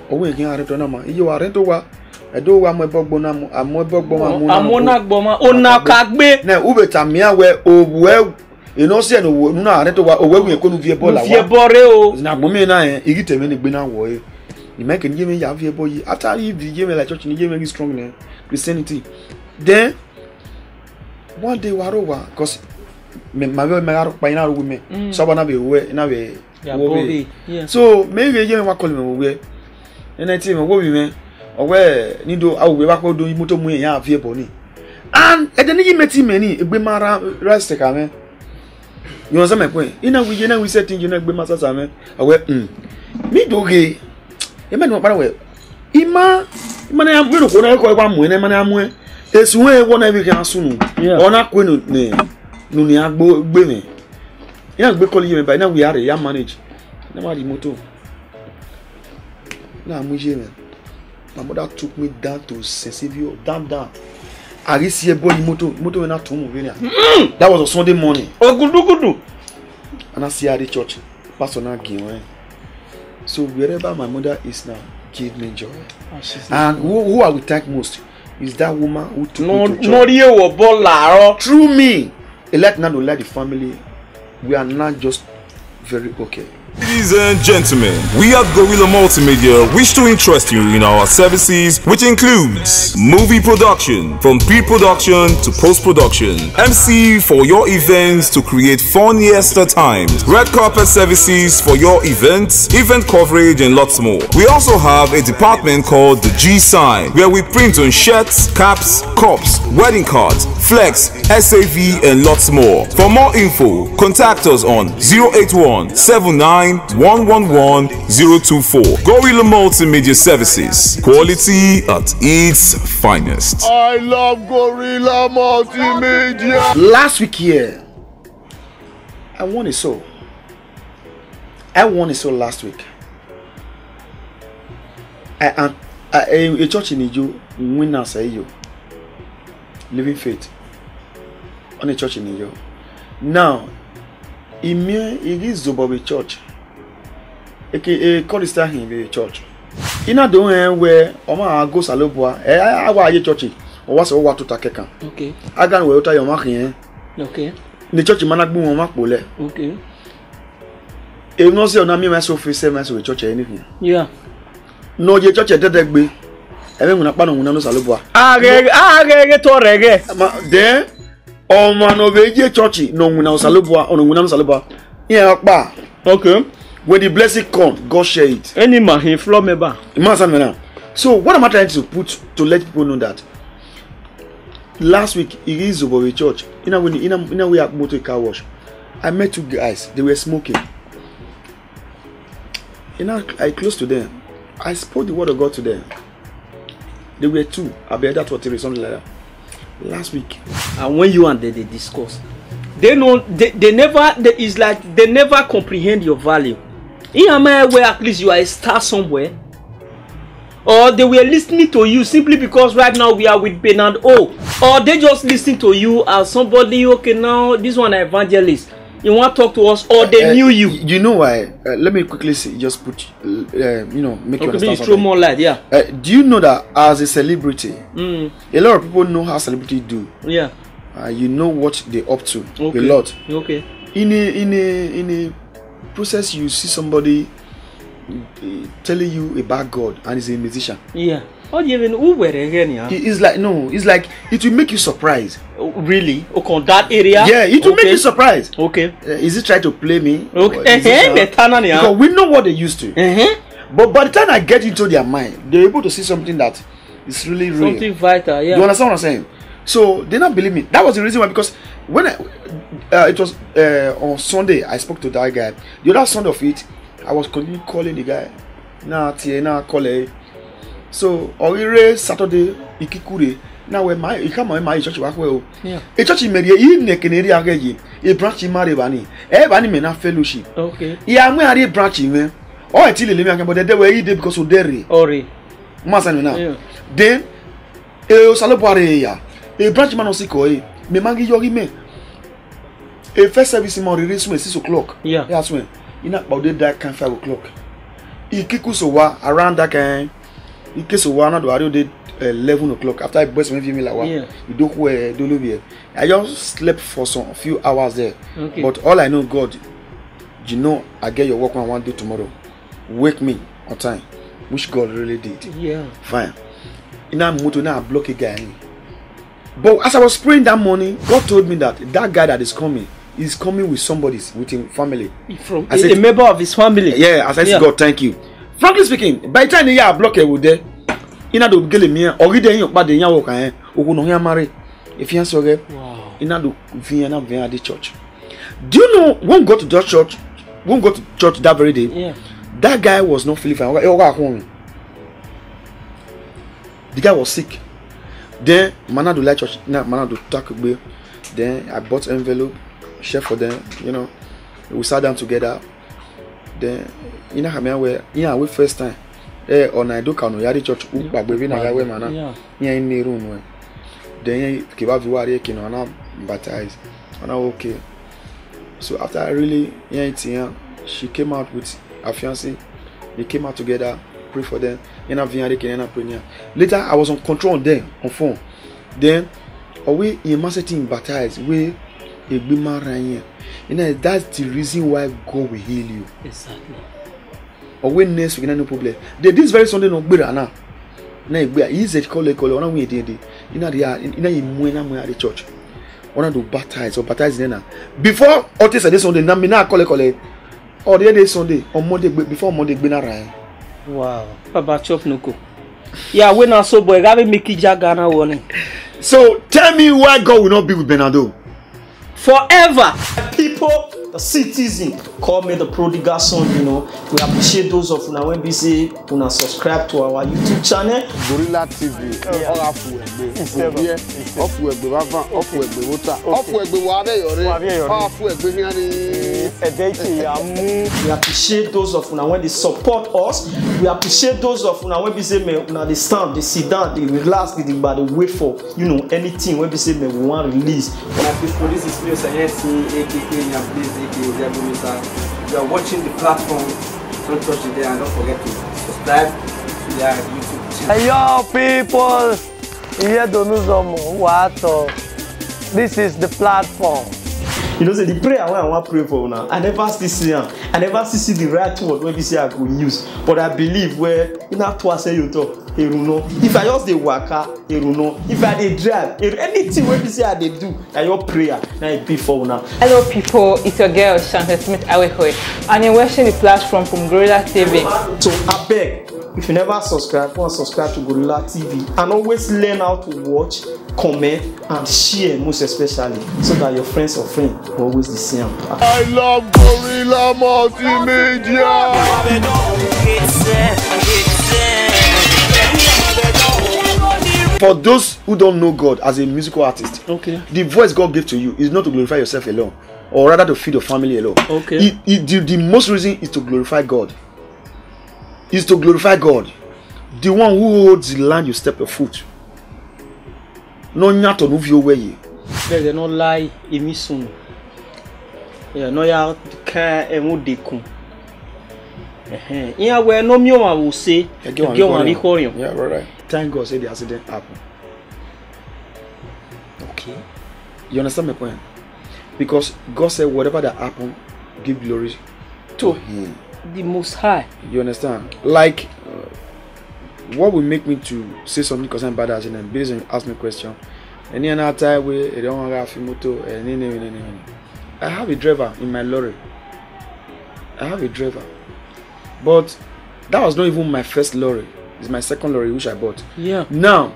o we kin are to na ma ije wa re to wa edo wa mo ebogbo na mo amo ebogbo ma mo amona gbo ma ona ka gbe na ubeta mi awe obu ino se no nu na re to wa owegun ekonu vie bola wa vie bore o na gbomi na igi teme ni gbe na wo e ni make ni me ya vie boy after you vie me like church ni me strong na Christianity then one day warowa cause me aro pa ina ro me so ba na be we na be wo so me ge me wa call me wo we na ti me wo bi me owe ni do awo ba ko do moto mu ya vie bo ni and e de ni meti me ni egbe mara rest ka me. You understand my point? Ina we setting you na gbe masasa me. Awe mi doge. E me no para we. Ima na ya we ko na ko kwa mu na na mu. Esu we wo na bi kan sunu. Ona ko no ni agbo gbe me. Ina gbe call you me by na we are ya manage. Na ma di moto. Na mu je me. My mother took me down to Sensibio, down. I see a boy moto when I told me. That was a Sunday morning. Oh, good. And I see her at the church. Pastor now give. So wherever my mother is now, give me joy. And who I will thank most is that woman who took me to church. Through me, let the family. We are not just very okay. Ladies and gentlemen, we at Gorilla Multimedia wish to interest you in our services, which includes movie production, from pre-production to post-production, MC for your events to create funniest times, red carpet services for your events, event coverage, and lots more. We also have a department called the G-Sign, where we print on shirts, caps, cups, wedding cards, flex, SAV, and lots more. For more info, contact us on 081-79-111-024. Gorilla Multimedia Services. Quality at its finest. I love Gorilla Multimedia. Last week here, I won a soul. Last week. A church in Ijo, winner say you. Living faith. On a church in Ijo. Now, it is Zobobe church. A Colister in the church. In a doing where Oma goes a loboa, I was a church, or was over to Takeka. Okay. I got where you mark here. Okay. The church Managbu Mark Bole. Okay. If no say on me myself face with church anything. Yeah. No, your church at that be. I mean, when a pan on no saloboa. Then. Oh man, over church, no one else saloboa on one saloboa. Yeah, ba. Okay. When the blessing come, God share it. Any man, he flow me back. So what am I trying to let people know that last week it is over the church. In a way at motor car wash. I met two guys, they were smoking. I close to them. I spoke the word of God to them. They were two. I bet that was something like that. last week. And when you and they discuss, they know it's like they never comprehend your value. In a man where at least you are a star somewhere, or they were listening to you simply because right now we are with Bernard O, or they just listen to you as somebody, okay, now this one an evangelist, you want to talk to us, or they knew you. You know why? Let me quickly say, just put, make you understand throw more light, yeah. Do you know that as a celebrity, a lot of people know how celebrities do? Yeah. You know what they up to okay. a lot. Okay. In a process, you see somebody telling you about God and he's a musician. Yeah. What do you even who were again? Yeah. It's like it's like it will make you surprised. Really? Okay, on that area? Yeah, it will make you surprised. Okay. Is he trying to play me? Okay. Because we know what they used to. But by the time I get into their mind, they're able to see something that is really real. Something vital, yeah. You understand what I'm saying? So they don't believe me. That was the reason why, because when it was on Sunday, I spoke to that guy. The other Sunday of it, I was continuing calling the guy. Now call. So on Saturday, Ikikure. Now when he come on my church work well. Yeah. A church in Media, a branch in Maribani. Everybody may not fellowship. Okay. Yeah, I'm a branch in me. Oh, I tell you, but they were eating because of dairy. Ori. Masan. Then, a branch man on Siko, me mangi yogi me. A first service in Mori race 6 o'clock. Yeah. That's when. You know about that kind 5 o'clock. Ikikusowa around that kind. Ikesowa not do did 11 o'clock. After I burst my female like yeah. You don't wear do I just slept for a few hours there. Okay. But all I know, God, you know, I get your work on one day tomorrow. Wake me on time, which God really did. Yeah. Fine. In that motor now I block a guy. But as I was praying that morning, God told me that guy that is coming with somebody's with his family. From a member of his family. Yeah, as I said, God, thank you. Frankly speaking, by the time I block it with there, in that get me or get in but the young worker who no marry. If you answer wow. In that Vienna the church. Do you know when go to that church? Won't go to church that very day. Yeah. That guy was not feeling fine. The guy was sick. Then Manado light church. Now Manado talk away. Then I bought envelope, share for them. You know, we sat down together. Then you know we first time. On I do can yari church. But baby na yawe mana. Yeah in the room. Then kiba viwari kino na baptized. And okay. So after I really she came out with her fiancé. They came out together, pray for them. Later, I was on control on them on phone. Then, we in marketing baptized. We a be married. That's the reason why God will heal you. Exactly. Or when next week, no problem. This very Sunday no better now. Now he said call. Ona we did. The church. Ona do baptize or baptize then. Before Otis said this Sunday, na me na call. Or the other Sunday on Monday before Monday been. Wow. Papa chop noko. Yeah, when I saw boy, have make Ghana warning. So tell me why God will not be with Bernardo forever. People, the citizen, call me the prodigal son. You know, we appreciate those of una when we say una subscribe to our YouTube channel. Gorilla TV. We appreciate those of una when they support us. We appreciate those of una when we say me una they stand, they sit down, they relax, they wait for anything when we say me we want release. This is Please you are watching the platform, don't touch it there and don't forget to subscribe to their YouTube channel. Hey yo people, here Donuzomo, this is the platform. You know, say the prayer I want to pray for now. I never see him. I never see the right word when we say I could use. But I believe where in that twice you talk, if I just the waka, if I dey drive, anything when we say I dey do, that your prayer, now it be for now. Hello people, it's your girl Shante Smith Awehoi, and you're watching the platform from Gorilla TV. So I beg, if you never subscribe, go and subscribe to Gorilla TV and always learn how to watch, comment and share, most especially, so that your friends or friends will always the same. I love Gorilla Multimedia. For those who don't know God as a musical artist, Okay. the voice God gave to you is not to glorify yourself alone, or rather to feed your family alone. Okay. The most reason is to glorify God. Is to glorify God. The one who holds the land you step your foot. No nyato no view way. There's no lie emi soon. Yeah, no ya ka emu deku. Yeah, where no me one will say. Yeah, right. Thank God say the accident happened. Okay. You understand my point? Because God said whatever that happened, give glory to Him. The Most High. You understand? Like, what will make me to say something concerning bad accident based on ask me question? Any other time where I don't have a motor, I have a driver in my lorry. I have a driver, but that was not even my first lorry. It's my second lorry which I bought. Yeah. Now,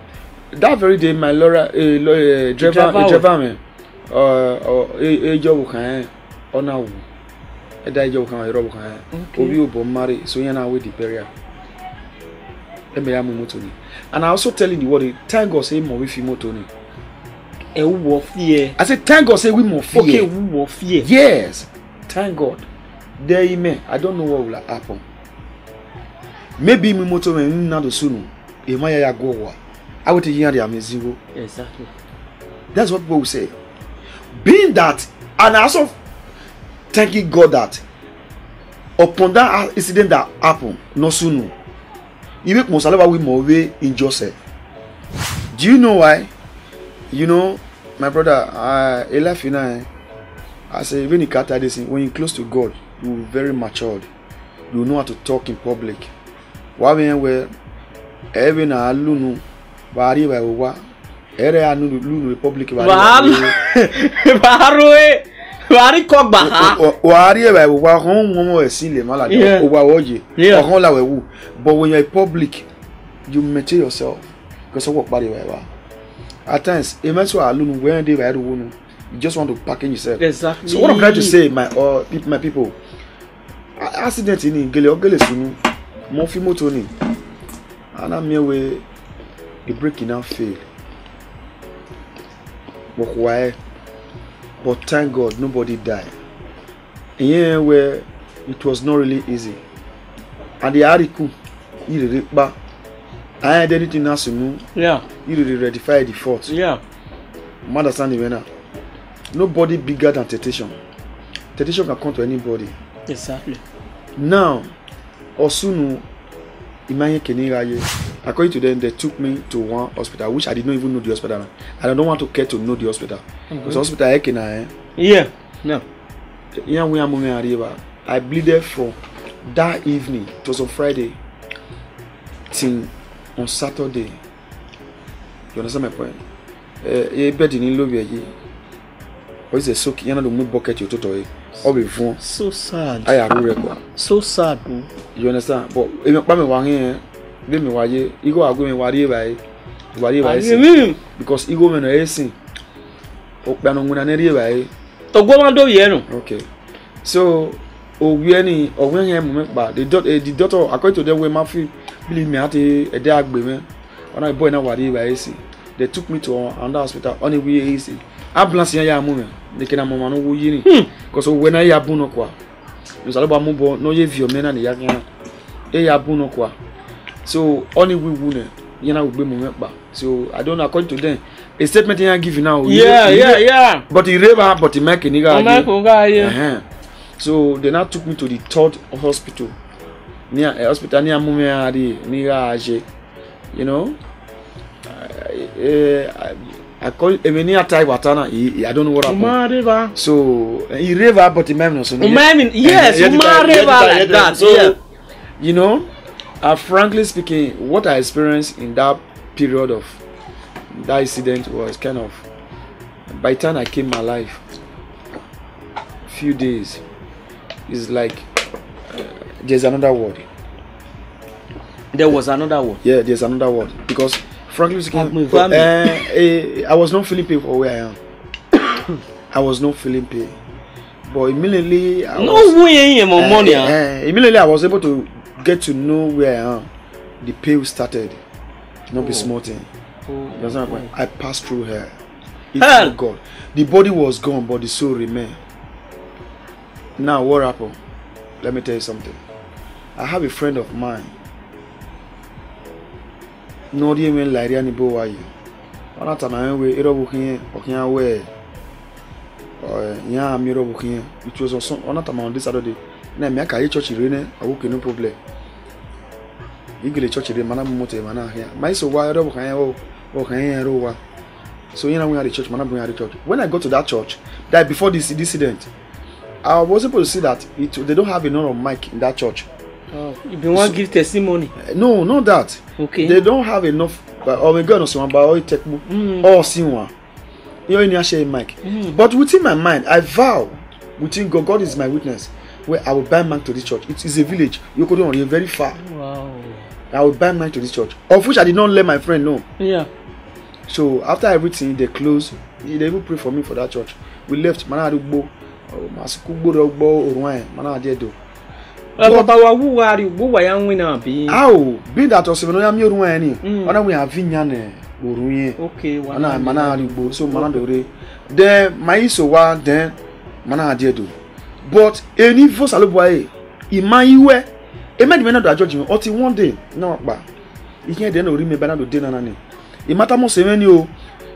that very day, my lorry driver man, a job can honor. A die job can rob can. Obi obo marry so you na with the barrier. And I also telling the word, thank God say more with motor. Fear. I said thank God say we more fear. Okay, we fear. Yes, thank God. There amen. I don't know what will happen. Maybe me motor when na do sunu. E ma ya go wa. I will hear the amazing. Exactly. That's what people will say. Being that, and also thanking God that upon that incident that happened, no sooner, you make Mosalaba with more way in Joseph. Do you know why? You know, my brother, I say when you cut this, when you're close to God, you're very matured. You know how to talk in public. Why where even a lunu, bari by wa, ere anu lunu public Wari kok baha. Wari by wa hon esile mala owa oje. Ohon la wewu. But when you're in public, you maintain yourself. Because of what body wa. At times, even so alone when they were you just want to package yourself. Exactly. So what I'm trying to say, my people, accident in gele sunu, mo fi moto ni, and I'm here where a breaking down fail. But why? But thank God nobody died. Here where it was not really easy, and the article, I had anything else to know. Yeah. You really rectify the fault. Yeah. Understand the now. Nobody bigger than temptation. Temptation can come to anybody. Exactly. Now, Osunu, according to them, they took me to one hospital, which I did not even know the hospital. I don't want to care to know the hospital. Because hospital yeah. No. I bleeded from that evening. It was on Friday. Till on Saturday. You understand my point? Bed in lobby. Or is a soak? You know the mood bucket you total. So sad. I am so sad. You understand? But if you come here, let me why you go me worry by because ego men are saying. Okay. So the doctor according to them we must believe me at a day agreement. When I boy now worry by they took me to another hospital on the way easy. Ambulance ya moment. They can mama no wo yini because when I yabu no kwa nsalaba mubo no ye vio mena ne yaga e yabu no kwa so only we wune yana ugbe mu mekpa so I don't know according to them a statement you give now yeah but he rave but he make nigga so they now took me to the third hospital near a hospital near mume adi you know I call Emenia type Watana. I don't know what happened. So he river, but the man also. Yes, river like that. So you know, frankly speaking, what I experienced in that period of that incident was kind of. By the time I came alive, few days, it's like there's another word. There was another word. Yeah, there's another word because. Frankly speaking, I was not feeling pain for where I am. I was not feeling pain, but immediately immediately I was able to get to know where I am. The pain started, not be small thing. You understand my point? I passed through hell. Hell. It's God. The body was gone, but the soul remained. Now, what happened? Let me tell you something. I have a friend of mine. No, they even like any boy. Why you? One time I went to working away. Yeah, I'm working. It was on time on this Saturday. Now, me I church in I work no problem. You go to church in mana motor mana here. My so why do work so you know we are the church, man. Bring at the church. When I got to that church, that before this incident, I was able to see that they don't have enough mic in that church. Oh, you been want to give testimony? No, not that. Okay. They don't have enough. Oh my God, no someone, but all take all see one. You only share mic. But within my mind, I vow within God. God is my witness. Where I will buy mic to this church. It is a village. You couldn't run very far. Wow. I will buy mic to this church, of which I did not let my friend know. Yeah. So after everything, they closed. They even pray for me for that church. We left. Mana adugbo, masukugbo rogbo oruwan. Mana ajedo. Papa wa wu wa yan win na bi. Aw, be that was no yam oruwan ni. Ona we have vinya orunye. Okay, mana adugbo. So mana dore. Then my iso wa then mana ajedo. But any voice aloboye, imayiwe. Eme di me na do judge me. Oti one day na pa. Ihe de na ori me ba na do de na ni. Imata mo semeni o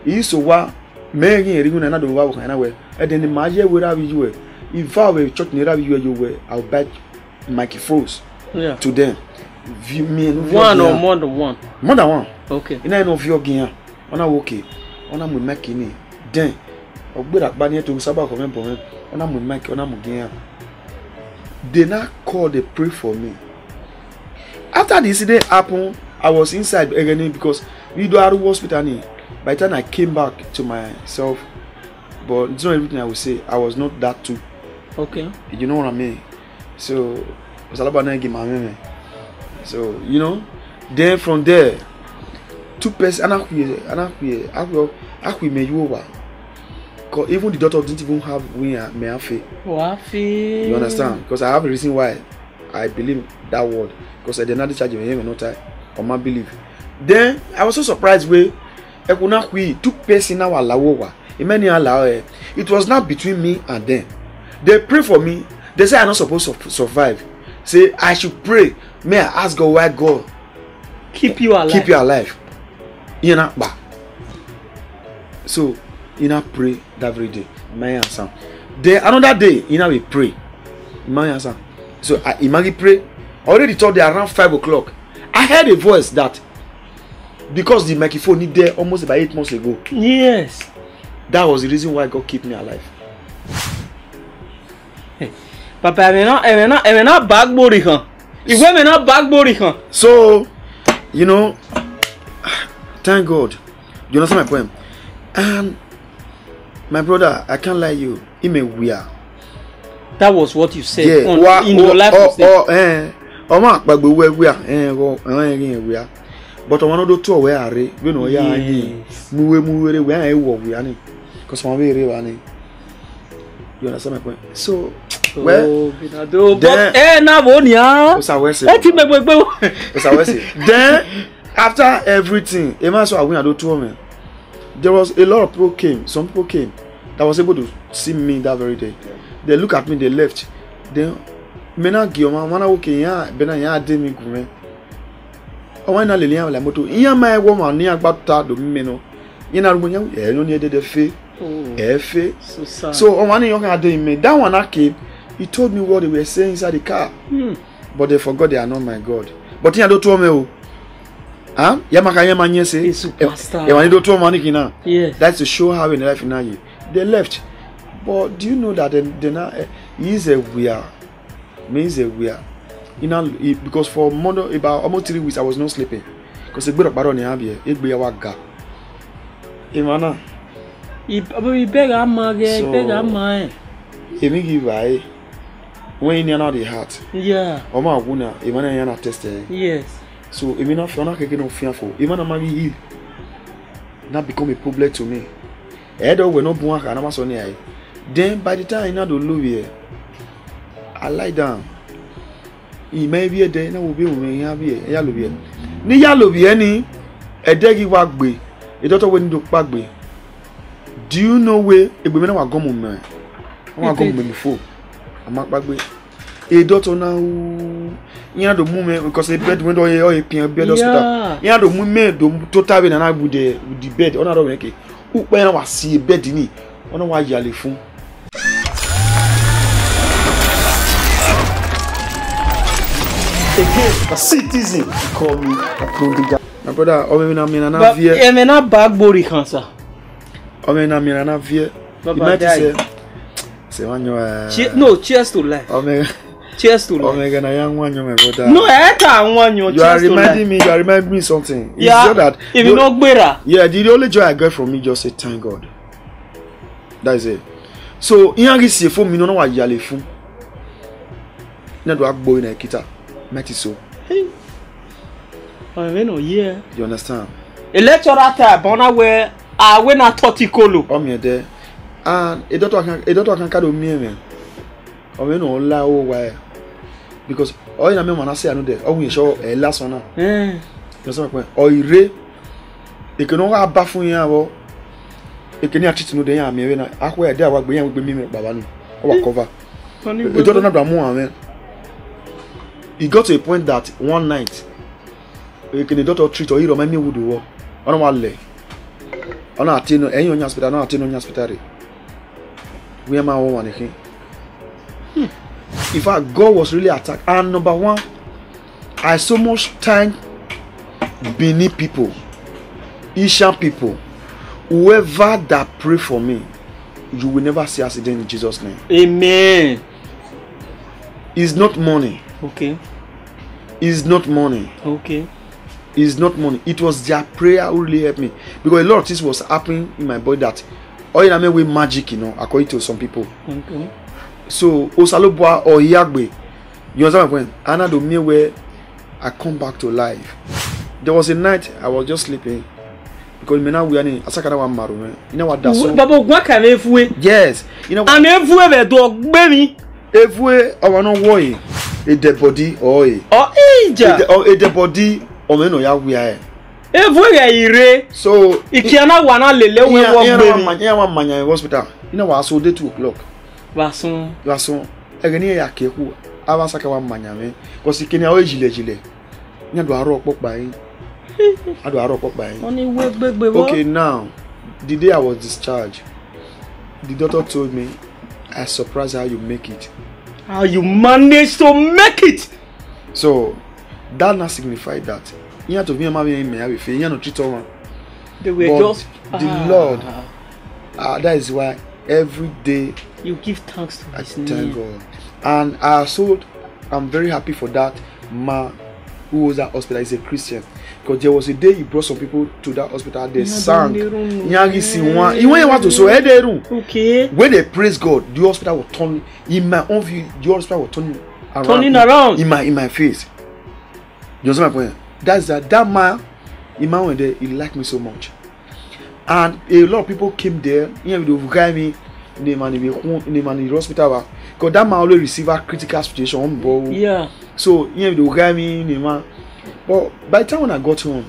iso wa me yin erigun na do wa kan na we e de ni ma ye we ra bi you if we church ni ra bi you we I'll buy microphones to them one or more than one. More than one. Okay. Ina no view gian ona okay ona mo make ni then ogbera pa ni to saba ko men po men ona mo make ona mo gian they now call, they pray for me. After the incident happened, I was inside again because we do our hospital. By the time I came back to myself, but it's not everything I would say. I was not that too. Okay. You know what I mean? So it was all about my so you know, then from there, two persons because even the doctor didn't even have you understand? Because I have a reason why I believe that word. Because I did not charge him no time or my belief. Then I was so surprised where two persons now allow it was not between me and them. They pray for me. They say I'm not supposed to survive. Say I should pray. May I ask God why God keep you alive? Keep you alive. You know, so you know pray that very day. My answer. Then another day, you know we pray. My answer. So I imagine pray. Already told they around 5 o'clock. I heard a voice that because the microphone need there almost about 8 months ago. Yes. That was the reason why God kept me alive. Hey, Papa, I'm not backboarding her. If women not backboarding her. So, you know, thank God. You understand my point? And my brother, I can't lie you. That was what you said yeah. In your life. But I want to do where I you know, you understand my point? So, well, then after everything, there was a lot of people came. Some people came that was able to see me that very day. They look at me, they left. Then mena gioma mana okay ya bena ya de mi gume. O wa na le lian la moto. Iya ma e wo ma ni agbata do mi no. Yin na rumo nya e no ni de fe. Fe. So o wa ni yo kan de mi. That one came. He told me what they were saying inside the car. But they forgot they are not my God. But you don't tell me oh. Huh? Yes. That's to show how in life now they left. But do you know that they now he is a weird. Means a weird. You know, because for about almost 3 weeks I was not sleeping. Because a bit of baron here, it be our gap. Imana. He beg a man, beg a man. He may give I when you're not the heart. Yeah. Oma Wuna, Imana Yana tested. Yes. So if not fearful, even a man heal not become a problem to me. Edo we no born and I'm so near. Then by the time I know the love I lie down. He may be a day, no will be with me. Ni yalo bi any a degi wagbe A daughter when do bagbe. Do you know where a woman wa go mum? I wa go mum before. I'm bagbe. A daughter now you the moment because a bed window or a pin bed hospital. You the moment do total be na with the bed on other okay. Who when wa see a bed ni on wa yale fun. Again, a citizen call me a prodigal. My brother, I mean, I'm not here. I mean, not bad body cancer. I mean, I'm not here. You might say, no, cheers to life. Cheers to life. Omega, na young one, my brother. No, I can't want you. You are reminding me. You are reminding me something. It's yeah. That if you know better. Yeah, the only joy I get from me just say thank God. That is it. So, in a case for me, no one yale fu. Na do agbo na kita. Met it so. Hey. I mean, oh yeah. You understand? A lecturer type, on where I went at Toticolo. Oh, me there. And a daughter can carry me. I mean, no lie why. Because all in a man I say I know there. Oh, we show a last one. You know what? Or you can no have baffling you. You can actually know the army. I wear there what we me Babanu. Or cover. You don't know more, man. It got to a point that one night, you can the doctor treat or you remind me who do what. I don't want to lay. I don't attend any hospital. I don't attend hospital. We are my own one again. In fact, God was really attacked. And number one, I so much thank Benin people, Asian people, whoever that pray for me, you will never see accident in Jesus' name. Amen. It's not money. Okay. It's not money. Okay. It's not money. It was their prayer who really helped me. Because a lot of things was happening in my body that all in a way with magic, you know, according to some people. Okay. So Osalobwa or Yagbe, you understand my point? Anna do me where I come back to life. There was a night I was just sleeping. Because me now we are in Asakara one maru, man. You know what that's so? Babo what can everywhere? Yes. You know and everywhere dog baby. Everywhere I want to worry. A dead body or a dead body or men or ya we are. Everywhere ire. So ikiana wana lele we work baby. One man in hospital. You know what? So day 2 o'clock. Vason. Egeni ya keku. Ava saka one man yame. Cause ikeni awe jile. Nya do aro pok by. I do aro pok by. Okay, now the day I was discharged, the doctor told me, "I surprised how you make it." How you managed to make it? So that not signify that you have to be a man in me. You have to treat someone. They were but just the Lord. That is why every day you give thanks to His name. Thank God. And I'm very happy for that man who was at hospital. He's a Christian. Because there was a day he brought some people to that hospital. They sang. Okay. When they praise God, the hospital will turn. In my own view, the hospital will turn around. Turning around in my face. You understand my point? That's that man. Imam went there. He liked me so much, and a lot of people came there. You know, they guy me. In the hospital. Because that man always receive a critical situation. Yeah. So you know, they guy me. But by the time when I got home,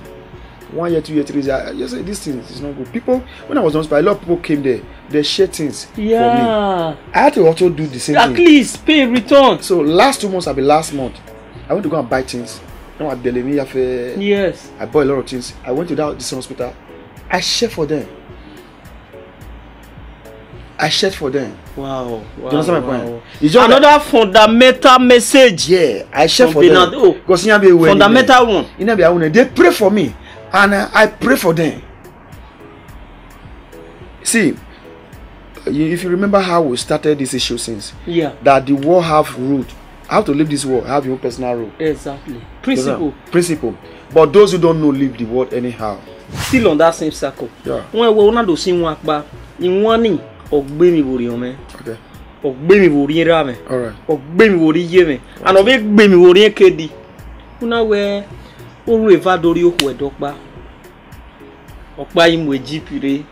1 year, 2 years, 3 years, I just said this thing is not good. People, when I was on hospital, a lot of people came there. They shared things for me. I had to also do the same thing. At least pay return. So last 2 months, last month, I went to go and buy things. Yes. I bought a lot of things. I went to this hospital. I shared for them. Wow. Do you understand my point? It's just another fundamental message. Yeah, I share for them. Because fundamental one. They pray for me, and I pray for them. See, if you remember how we started this issue since, that the war have root. How to live this war, have your personal rule. Exactly. Principle. But those who don't know live the world anyhow. Still on that same circle. Yeah. When we want to see one back, in one Ogbemi wori ome. Okay. Ogbemi wori rame. Alright. Ogbemi wori yeme. And ogbemi wori kedi. Una we oru evadori oku edokpa. Okpa imwe jipire.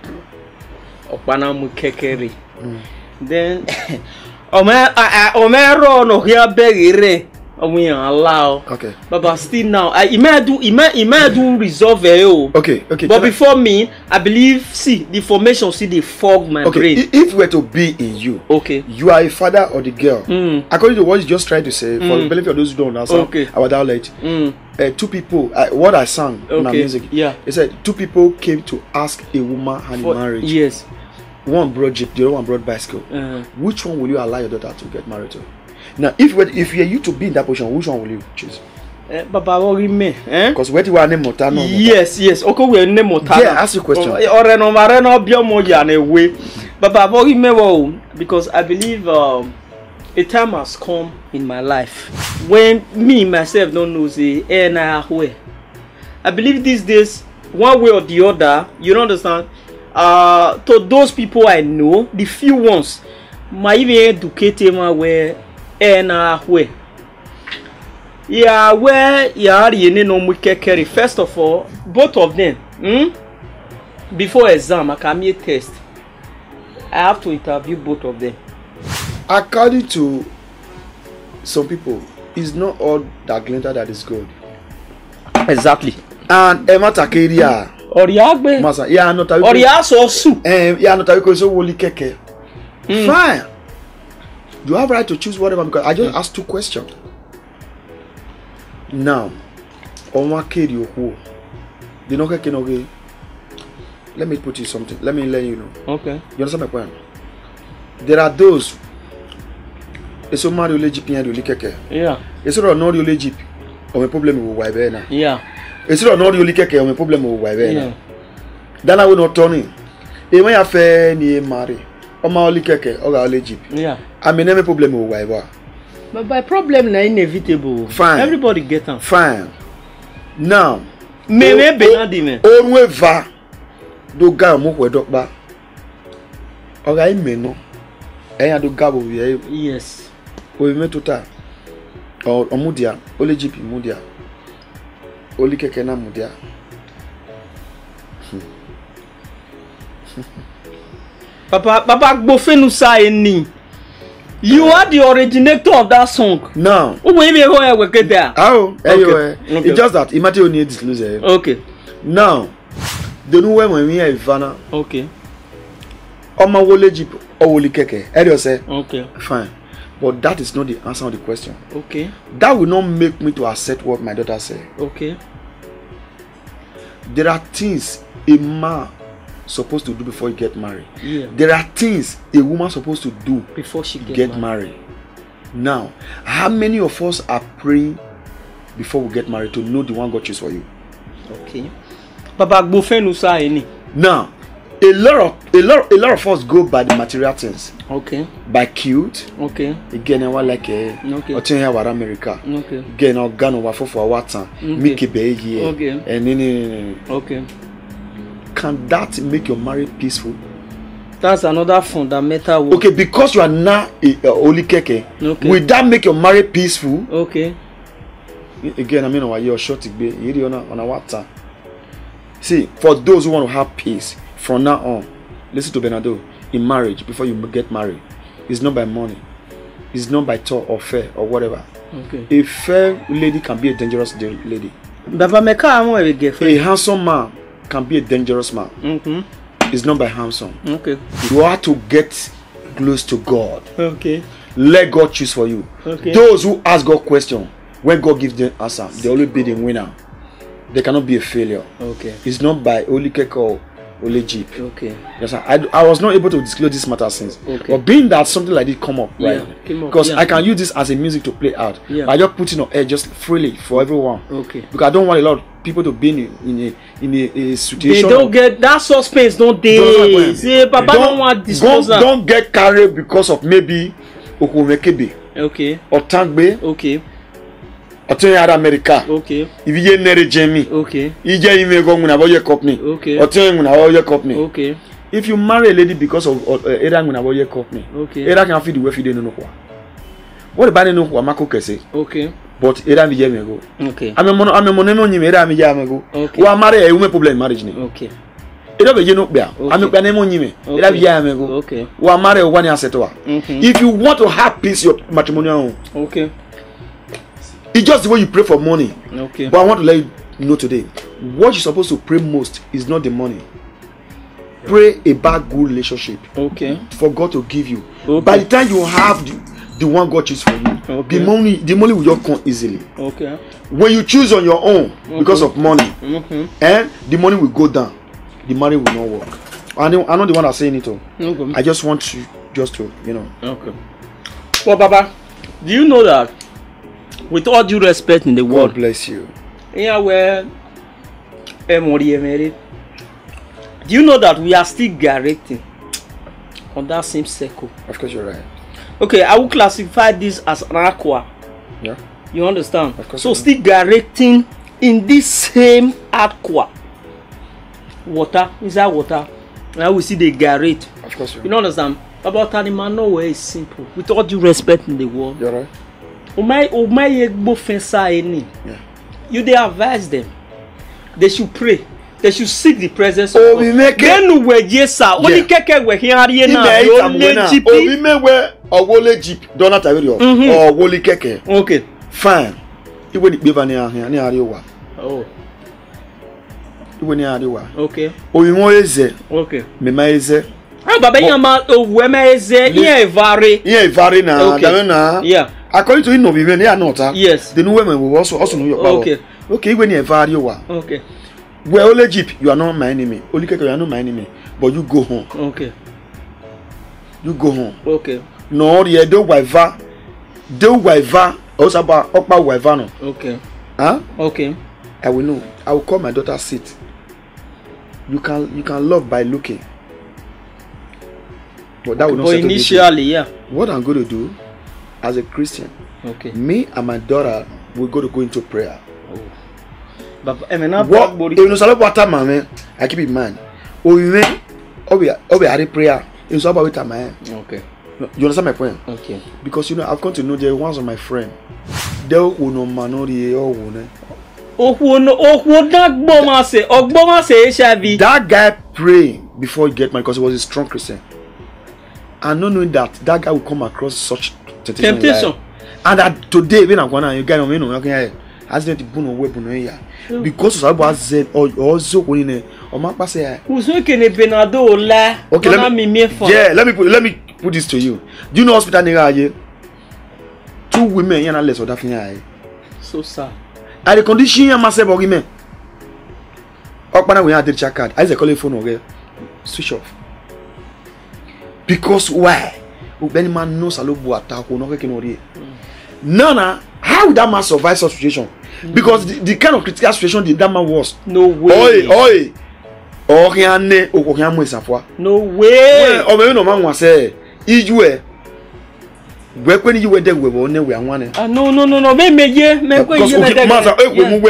Okpa na mu kekere. Then omero no hia begire. We allow. Okay. But still now, it may do resolve Okay. But before me, I believe the formation the fog my brain. If we were to be in you, okay, you are a father or the girl. According to what you just tried to say, for the benefit of those who don't understand our dialect, two people. What I sang in my music. Yeah. It said 2 people came to ask a woman hand in marriage. Yes. One brought jeep, the other one brought bicycle. Which one will you allow your daughter to get married to? Now, if you are you to be in that position, which one will you choose? Baba worry me, because where you are name Motano. Yes. Okay, we are name Motano. Yeah, ask you a question. Or be more way. Baba worry me because I believe a time has come in my life when me myself don't know the way. I believe these days, one way or the other, you don't understand. To those people I know, the few ones, my even educated where way. Yeah, where you are first of all, both of them, before exam, I can make a test. I have to interview both of them. According to some people, it's not all that glitter that is gold. Exactly. And Emma Takeria. Oriagbe. Masa, yeah, not a Oriaso su. Yeah, not a so woli keke. Fine. You have right to choose whatever because I just asked 2 questions. Now, on what kid you who? The no keke. Let me put you something. Let me let you know. Okay. You understand my point? There are those. It's so mad you legit and you keke. Yeah. It's not no legit. Or my problem with why now. Yeah. It's not no keke or my problem with why yeah. now. Then I will not turn in. It may have ni marry. Or my only keke or legit. Yeah. I mean, no problem with why. But by problem na inevitable. Fine. Everybody get them. Fine. Now. Me Benadi me. Onwe va. Do ga mo kwe dokba. Oga ime no. Eya do ga bo ye. Yes. O me tota. O mudia, ole GP mudia. Oli keke na mudia. Papa gbofenu sa eni. You are the originator of that song. No. Who will be going to there? Oh, anyway. Okay. It's just that Imati only disclosure. Okay. Now, the new way when we are Ivana. Okay. Oma wole jeep or wole keke. Edo say. Okay. Fine. But that is not the answer of the question. Okay. That will not make me to accept what my daughter said. Okay. There are things a man supposed to do before you get married. Yeah. There are things a woman supposed to do before she get married. Now, how many of us are praying before we get married to know the one God chooses for you? Okay. Papa gbofenu sa eni. Now, a lot of us go by the material things. Okay. By cute. Okay. Again, I want like a. Okay. Or tell you about America. Okay. Again, I'll go over for water. Mickey baby. Okay. And then. Okay. Can that make your marriage peaceful? That's another fundamental word. Okay, because you are now a holy keke. Okay. Will that make your marriage peaceful? Okay. Again, I mean, you're short to be on a water. See, for those who want to have peace from now on, listen to Bernardo. In marriage, before you get married, it's not by money, it's not by talk or fair or whatever. Okay. A fair lady can be a dangerous lady. A handsome man can be a dangerous man. It's not by handsome. Okay. You have to get close to God. Okay. Let God choose for you. Okay. Those who ask God question, when God gives them answer, they always be the winner. They cannot be a failure. Okay. It's not by only cake or only jeep. Okay. Yes, I was not able to disclose this matter since. Okay. But being that something like this come up, right? Because yeah. I can use this as a music to play out. Yeah. I just put it on air just freely for everyone. Okay. Because I don't want a lot of people to be in a situation. They don't get that suspense, don't they? See, Papa don't want disclose that. Don't get carried because of maybe Okumekebe. Okay. Or Tangbe. Okay. Otin yara America. Okay. If you nere Jamie. Okay. Ije ime go nguna boye company. Okay. Otin nguna boye company. Okay. If you marry a lady because of era nguna boye company. Okay. Era can feed the way feed no kwa. What about no kwa mako kese? Okay. But era mi je me go. Okay. Ame mono no nyime era mi je me go. Okay. Wa marry e ume problem marriage ni. Okay. Era be je no bia. Ame kwa nemo nyime. Era bi je me go. Okay. Wa marry o wani asetwa. If you want to have peace your matrimonial home. Okay. It's just the way you pray for money. Okay. But I want to let you know today, what you're supposed to pray most is not the money. Pray about good relationship. Okay. For God to give you. Okay. By the time you have the one God chooses for you, Okay. the money will just come easily. Okay. When you choose on your own because of money, and the money will go down, the money will not work. I'm not the one that's saying it all. Okay. I just want you just to, Okay. Well, Baba, do you know that, with all due respect in the world, God bless you. here where Emory married, do you know that we are still gyrating on that same circle? Of course, you're right. Okay, I will classify this as an aqua. Yeah. You understand? Of course. So still gyrating in this same aqua. Water, inside water. Now we see the gyrate. Of course, You don't understand? About animal nowhere is simple. With all due respect in the world. You're right. Yeah. You they advise them. They should pray. They should seek the presence of God. Only keke we here Owole jeep Donald Taverio or Woli keke. Okay. Fine. Iwe ni beva ni ahia ni ariwa. Oh. Iwe ni ariwa. Okay. Oyinwo eze. Okay. Mema eze. Ah, baba yama owema eze here vary. Here vary na Okay. na. Yeah. According to Ino Vivian, they are not. Yes. The new women will also know your power. Okay. Okay, when you vary you are. Okay. Well, Ole Jeep, you are not my enemy. Oli keke, you are not my enemy. But you go home. Okay. You go home. Okay. No, the do waiva. Do waiva. Also about okpa waiva no. Okay. Huh? Okay. I will know. I will call my daughter sit. You can love by looking. But that will not But settle initially, yeah. what I'm going to do as a Christian, Okay. me and my daughter will go into prayer. But I mean, not What if you know what man, I keep in mind. Oh, you mean obi had prayer. It's all about it, man. Okay. You understand my point? Okay. Because I've come to know there ones of my friend. They will no manori or one. That guy praying before he get married because he was a strong Christian. And not knowing that guy will come across such temptation. And that today when I'm going to get on me, accident here because of what said or also when or my pass here. Okay, let me put this to you. Do you know hospital near 2 women here less of that thing? So sad. And the condition here massive women. Okpana we had the check card. I say call phone okay. Switch off. Because why? Any man knows alobu attack or no can Nana, how would that man survive such situation? Because the kind of critical situation that man was. No way. Oi. No way. Oh, no man was say, Ijue. Where when you were there, we were no.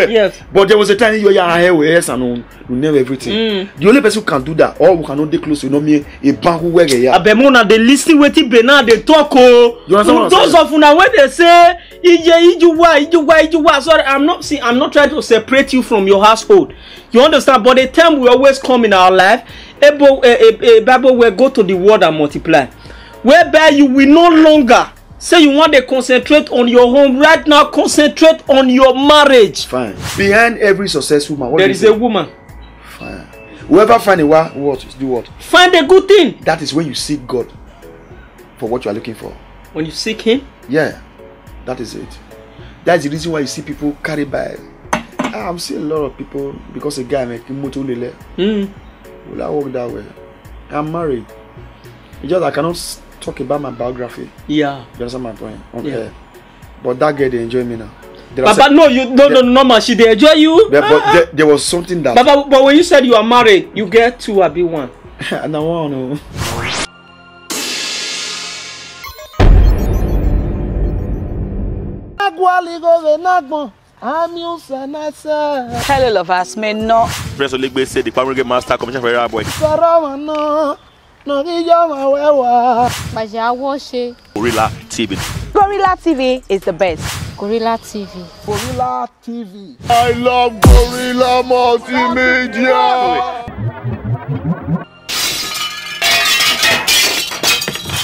Yes. But there was a time you are here with and you know everything. The only person who can do that, or who cannot be close to know me, a bank who wear here. Abemona, they listen with it, Bernard, they talk. Those of you when they say, sorry, I'm not trying to separate you from your household. You understand? But the time we always come in our life, Bible will go to the word and multiply. Whereby you will no longer say you want to concentrate on your home. Right now, concentrate on your marriage. Fine. Behind every successful man, there is a woman. Fine. Whoever find a what do what? Find a good thing. That is when you seek God for what you are looking for. When you seek Him? Yeah. That is it. That's the reason why you see people carry by. I'm seeing a lot of people because a guy making motor lele. Will I walk that way? I'm married. It's just I cannot talk about my biography. Yeah. You understand my point? Okay. But that girl they enjoy me now. But no, you no man, she they enjoy you. But there was something that. But when you said you are married, you get 2 or be 1. And I want to. Hello lovers, me no. Press Oligbe said the Pamrege Master Commission for Area Boy. Gorilla TV. Gorilla TV is the best. Gorilla TV. Gorilla TV. I love Gorilla Multimedia.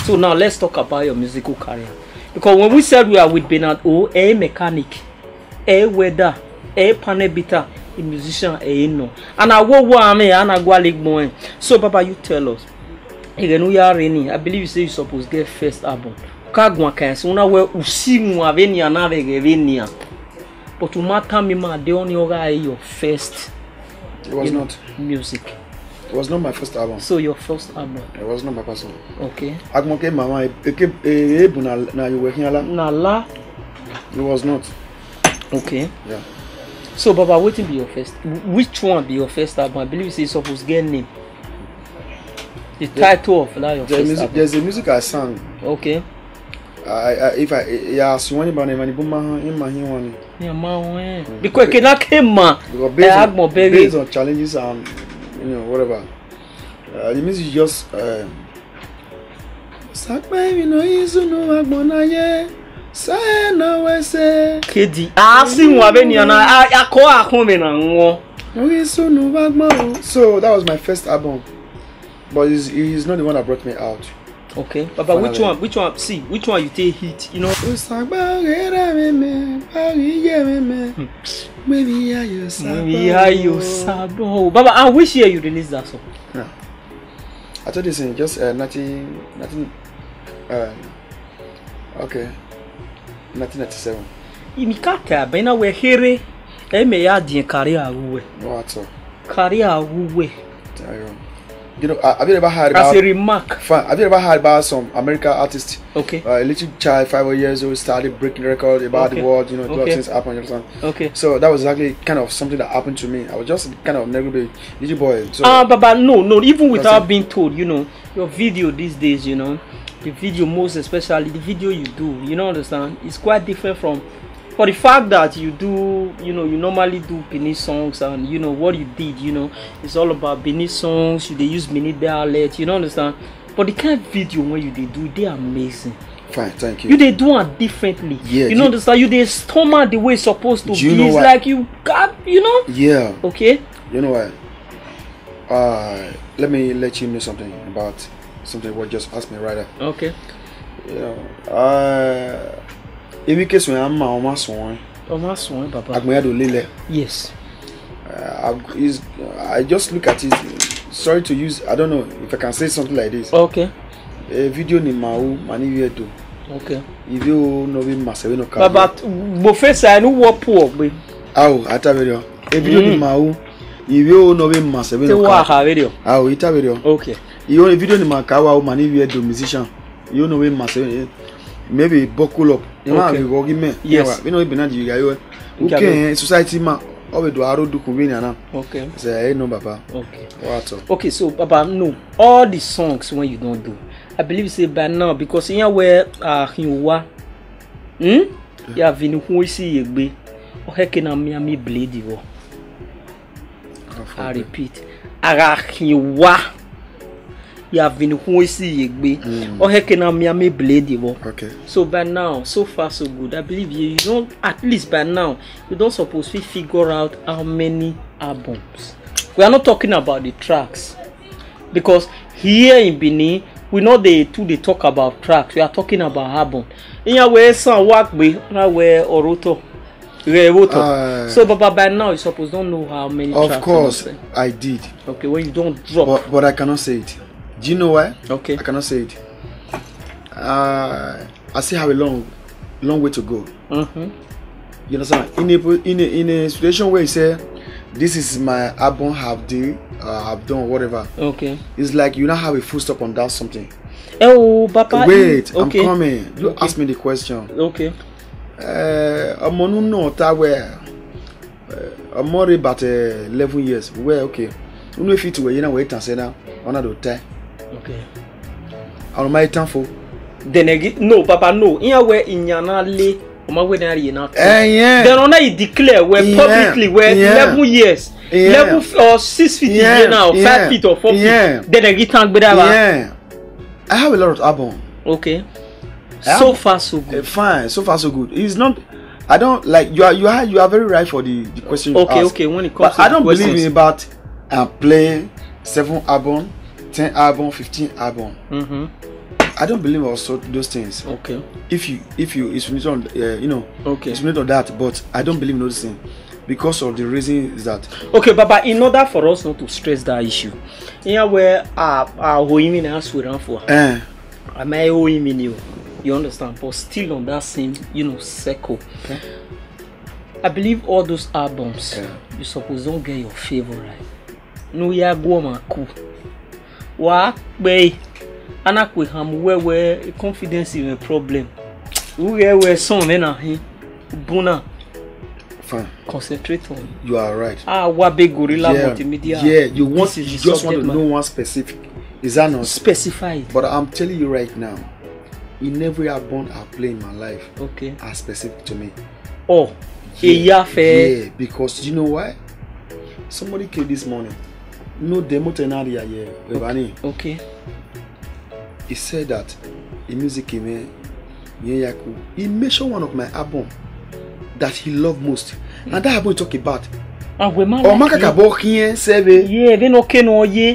So now let's talk about your musical career. Because when we said we are with Bernard O, a mechanic. weather, panebita, a musician, no. And I wo ame and I go more. So Papa, you tell us. Again, we are ready. I believe you say you supposed to get first album. Kagwa kansi una we usimu avenia na vegevenia. But umata mima de only your first. It was not music. It was not my first album. So your first album. It was not my personal. Okay. Agmoke mama na you working ala. Na la. It was not. Okay. Yeah. So Baba, what will be your first? Which one be your first album? I believe you say supposed to get name. The title of that your first album. There's a music I sang. Okay. If Swani Bana Buma in my one. Yeah, man. Because cannot came man. Based on challenges and whatever. The music is just baby no izu no agbona ye. Say no we say. Kedi. Si nwa be ni na akọ ahome na nwo. No izu no agbona. So that was my first album. But he's not the one that brought me out. Okay, Papa, which one? See, which one you take hit? You know. Maybe you sabo. Baba, I wish you release that song. Yeah. I told you saying just nothing. Okay, 1997. Imikaka, bena we here. Me ya di career away. No at all. Career away. You know, have you ever heard about? As a remark. Fine. Have you ever heard about some American artists? Okay. A little child, 5 years old, started breaking records about the world. You know, things happen. You know. Okay. So that was exactly kind of something that happened to me. I was just kind of never little boy. So. But no. Even without being told, you know, your video these days, you know, the video most especially the video you do, you know, understand, it's quite different from. For the fact that you do, you know, you normally do Benin songs and, you know, what you did, you know, it's all about Benin songs, they use Benin dialect, you know, understand? But the kind of video when you do, they are amazing. Fine, thank you. You they do it differently. Yeah. You know, understand? You they stomach the way it's supposed to be. It's what? like you got, you know? Yeah. Okay? You know what? Let me let you know something about something what just asked me right there. Okay. You know, every case when I'm almost one, Papa. Yes. I just look at it. Sorry to use. I don't know if I can say something like this. Okay. A video ni mau mani vieto. Okay. If you know him, massive no car. But Professor, I know what poor boy. Oh, I tell you. A video ni mau. If you know him, massive no car. Video. Oh, it tell you. Okay. You only video ni makawa mani vieto musician. You know him, massive. Maybe buckle up. Okay. Yes. You know, okay, society ma. Okay. Say no, Papa. Okay. What? Okay, so Papa, no. All the songs when you don't do, I believe say by now because in where Hinwa, you have been who see yegbe. Oheke na Miami blade wo. I repeat, Hinwa. You have been who see yegbe. Oheke na Miami blade wo. Okay. So by now, so far so good. I believe you don't, at least by now, you don't suppose to figure out how many albums. We are not talking about the tracks. Because here in Benin, we know they talk about tracks. We are talking about album. In your way, some work with Oroto. So but by now, you suppose don't know how many tracks. Of course, I did. Okay, when you don't drop. But I cannot say it. Do you know why? Okay. I cannot say it. I still have a long way to go. You understand? In a situation where you say, this is my album, have done whatever. Okay. It's like you now have a full stop on that something. Oh, Papa. Wait, okay. I'm coming. You ask me the question. Okay. I'm more about 11 years. Where okay. You know if it were you know wait and say now on a time. Okay. On my time for. Then again, no, Papa, no. In a way, in Yanale, yeah. Then on I declare where publicly where 11 years, 11 or 6 feet now, 5 feet or 4 feet. Then I get tank with I have a lot of albums. Okay. So far so good. Fine. So far so good. It's not. I don't like you are very right for the question. Okay. When it comes but to I don't believe in about play 7 album, 10 album, 15 album. I don't believe also those things. Okay. If you insinuate on you know, okay, insinuate on that, but I don't believe in those things because of the reason is that. Okay, Baba, in order for us not to stress that issue, here where our women are swearing for. I may owe him in you understand, but still on that same, you know, circle. Okay. I believe all those albums, you suppose don't get your favorite. No, ya go maku. Wa be anakwe ham where confidence in a problem. We some men are here. Buna. Fine. Concentrate on. You are right. Wabe Gorilla Multimedia. Yeah, you just want to know one specific. Is that not specified? But I'm telling you right now, in every album I play in my life, okay, are specific to me. Oh, yeah, because you know why? Somebody came this morning. No demo tenaria here. Okay. He said that the music he mentioned one of my album that he loved most, and that album talk about.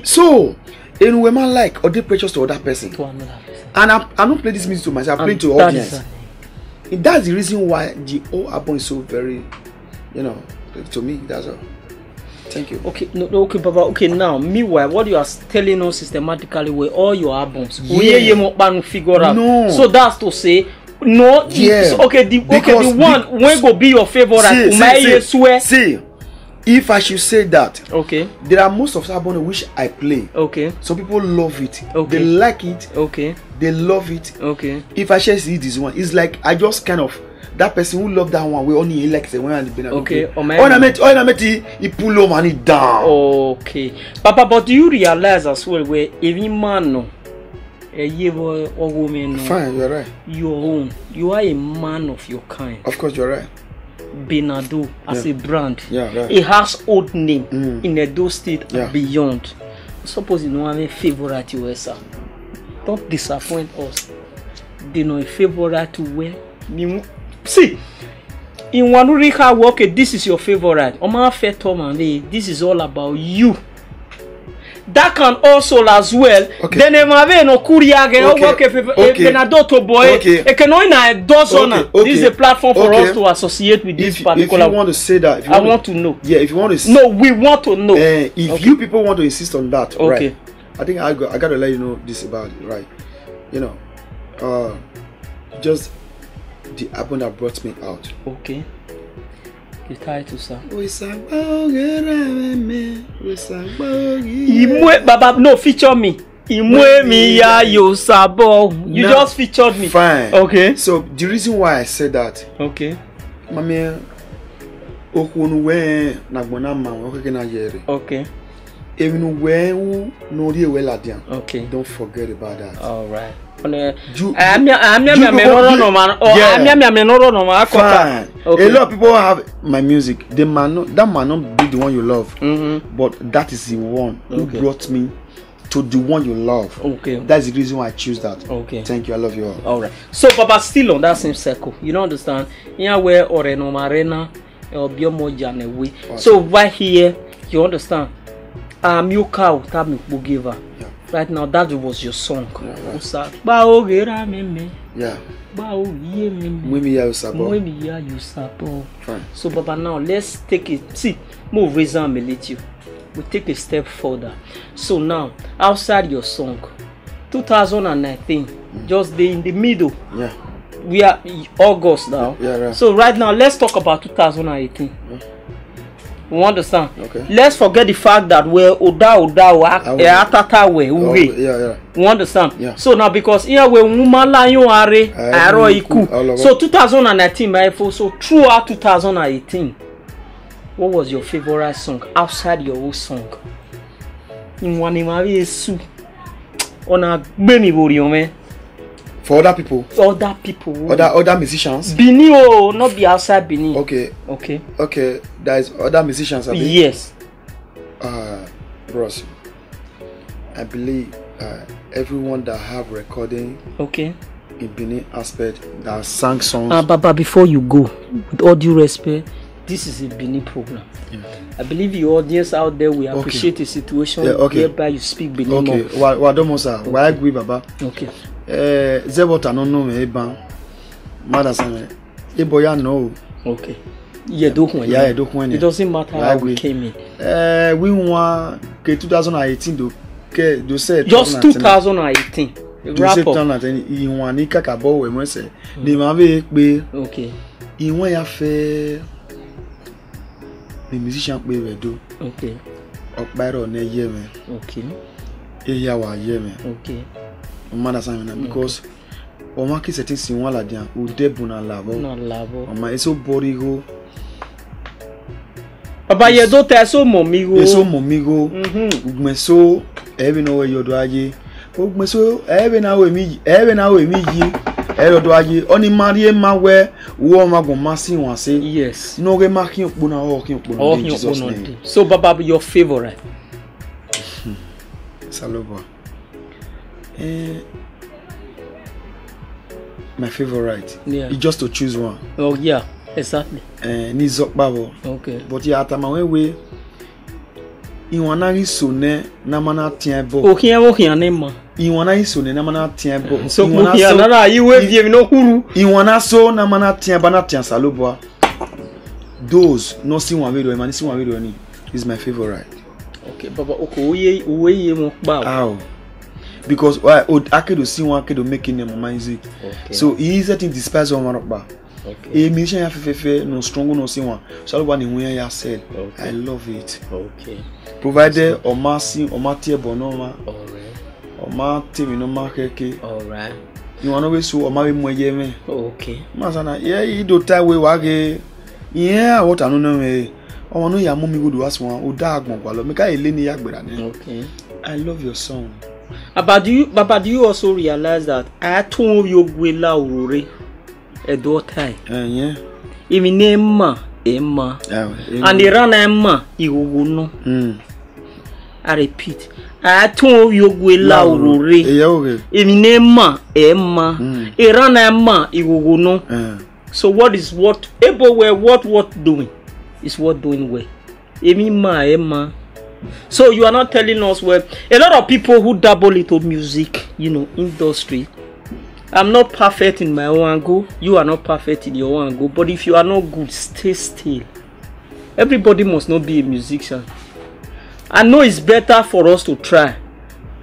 So, and we man like or they precious to other person. And I don't play this music to myself, I play to audience. That's the reason why the whole album is so very, you know, to me, that's all. Thank you. Okay, okay, Baba. Okay, now, meanwhile, what you are telling us systematically with all your albums, figure out. No. So that's to say, no. Yeah. Okay, the one when go be your favorite. See, if I should say that, okay, there are most of albums which I play. Okay. Some people love it. Okay. They like it. Okay. They love it. Okay. If I share see this one, it's like I just kind of that person who love that one. We only like the one and the okay. I met he pull up and it down. Okay, Papa, but do you realize as well where every man no, or woman no, fine, you're right. Your own, you are a man of your kind. Of course, you're right. Benado as a brand, right. A household name in Edo State and beyond. Suppose you know a favorite USA. Don't disappoint us. They know a favorite where see in one Rika work, this is your favorite. Oma Fetomane, this is all about you. That can also as well. Okay. Then no Kuriage Benadoto boy. Okay. This is a platform for us to associate with this particular. If you want to say that, I want to know. Yeah, if you want to. No, we want to know. If you people want to insist on that, okay. Right? I think I got to let you know this about it, right? You know, just the album that brought me out. Okay. The title, sir. Baba, no, feature me. You just featured me. Fine. Okay. So the reason why I said that. Okay. Okay. Okay. Don't forget about that. All right. Fine. A lot of people have my music. That might not be the one you love, but that is the one who brought me to the one you love. Okay. That's the reason why I choose that. Okay. Thank you. I love you all. All right. So, Papa, still on that same circle. You don't understand? Yeah, where Oreno Marena or Biomoja away. So right here, you understand? Yuka Utami Bugiva. Right now, that was your song. Fine. So, Baba, now let's take it. See, move reason let you. We take a step further. So now, outside your song, 2019, just in the middle. Yeah. We are August now. Yeah, right. So right now, let's talk about 2018. Yeah. You understand? Okay. Let's forget the fact that we're you understand? Yeah. So now because here we so 2019, my so throughout 2018, what was your favorite song outside your own song? In one on a man. For other people. Other people. Other musicians. Bini oh, not be outside Bini. Okay. Okay. Okay. There is other musicians. Yes. Bros. I believe everyone that have recording. Okay. In Bini aspect that sang songs. Baba, before you go, with all due respect, this is a Bini program. Yeah. I believe your audience out there will appreciate the situation whereby you speak Bini. Okay. Why agree, Baba? Okay. Zebota no me ban. Mother Samuel. Boy, no. Okay. Yeah, it doesn't matter how we came in. We won 2018 do say just 2018. Wrap up. Il won ni kakabo we mo se. Ni ma be pe. Okay. Il won ya fait les musiciens pe we do. Okay. Okparo na ye me. Okay. Eya wa ye me. Okay. Mother Samuel because o ma ki setting si won la dia o debu na labo. Na labo. O ma eso borigo. Papa ye do te so momigo. Eso momigo. Ugmeso ebe no we yodo aye. Ugmeso ebe na we mi yi. Erodo aye. Oni marie ma we wo ma go masi wan se. Yes. No ge ma kin opo na o kin opo in Jesus name. So Baba your favorite. Saloba. My favorite. Yeah. It's just to choose one. Oh yeah. Exactly. Ni Zokbabo. Okay. But ya atama we iwana isone na mana tienbo. Okian nema. Iwana isone na mana tienbo. So okian na iwe vie no huru. Iwana so na mana tienba na tian salobo. Those no si wan video man si wan video ni is my favorite. Okay, Baba uwe ye mo ba. How? Because why akedo si wan akedo making them music. Okay. So he is letting despise on marokba. Okay. A musician ya fefe no strong no si one. So one in where ya said. Okay. I love it. Okay. Provided o ma si o ma tie bonoma. Alright. O ma tie mi no ma keke. Alright. You wanna we so o ma we mo ye me. Okay. Masana yeah you do tie we wage. Yeah what I know me. O wonu ya mo mi go do as one o da agbon kwa lo. Me ka ele ni ya gbera ni. Okay. I love your song. Baba do you also realize that I told you gwela urure edo time. Yeah. Imi nema Emma. And the run Emma ihugu no. I repeat. I told you gwela urure. Imi nema Emma. E run Emma ihugu no. So what everywhere what doing is what doing well. Imi ma Emma. So you are not telling us where a lot of people who dabble into music, industry. I'm not perfect in my own angle. You are not perfect in your own angle. But if you are not good, stay still. Everybody must not be a musician. I know it's better for us to try.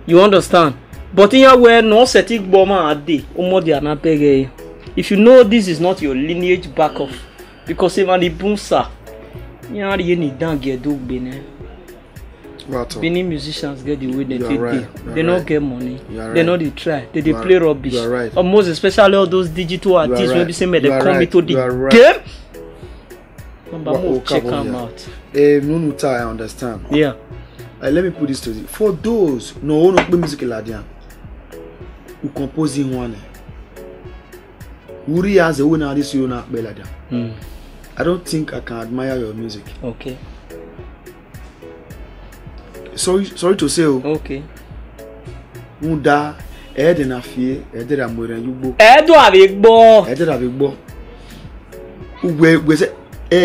You understand? But in your way, no setting bomber a day. If you know this is not your lineage back off, because even the boomsa, you need to get do many musicians get the way they take they don't get money. They know they try. They play rubbish. Or most especially all those digital artists when they say they come into the game. Check them out. I understand. Yeah. Let me put this to you. For those no music ladian who composing one. Uri has a winner this you not beladian. I don't think I can admire your music. Okay. Sorry to say. Okay. Muda ede na fie ede da more yugbo. Edo abigbo. Ede da abigbo. We say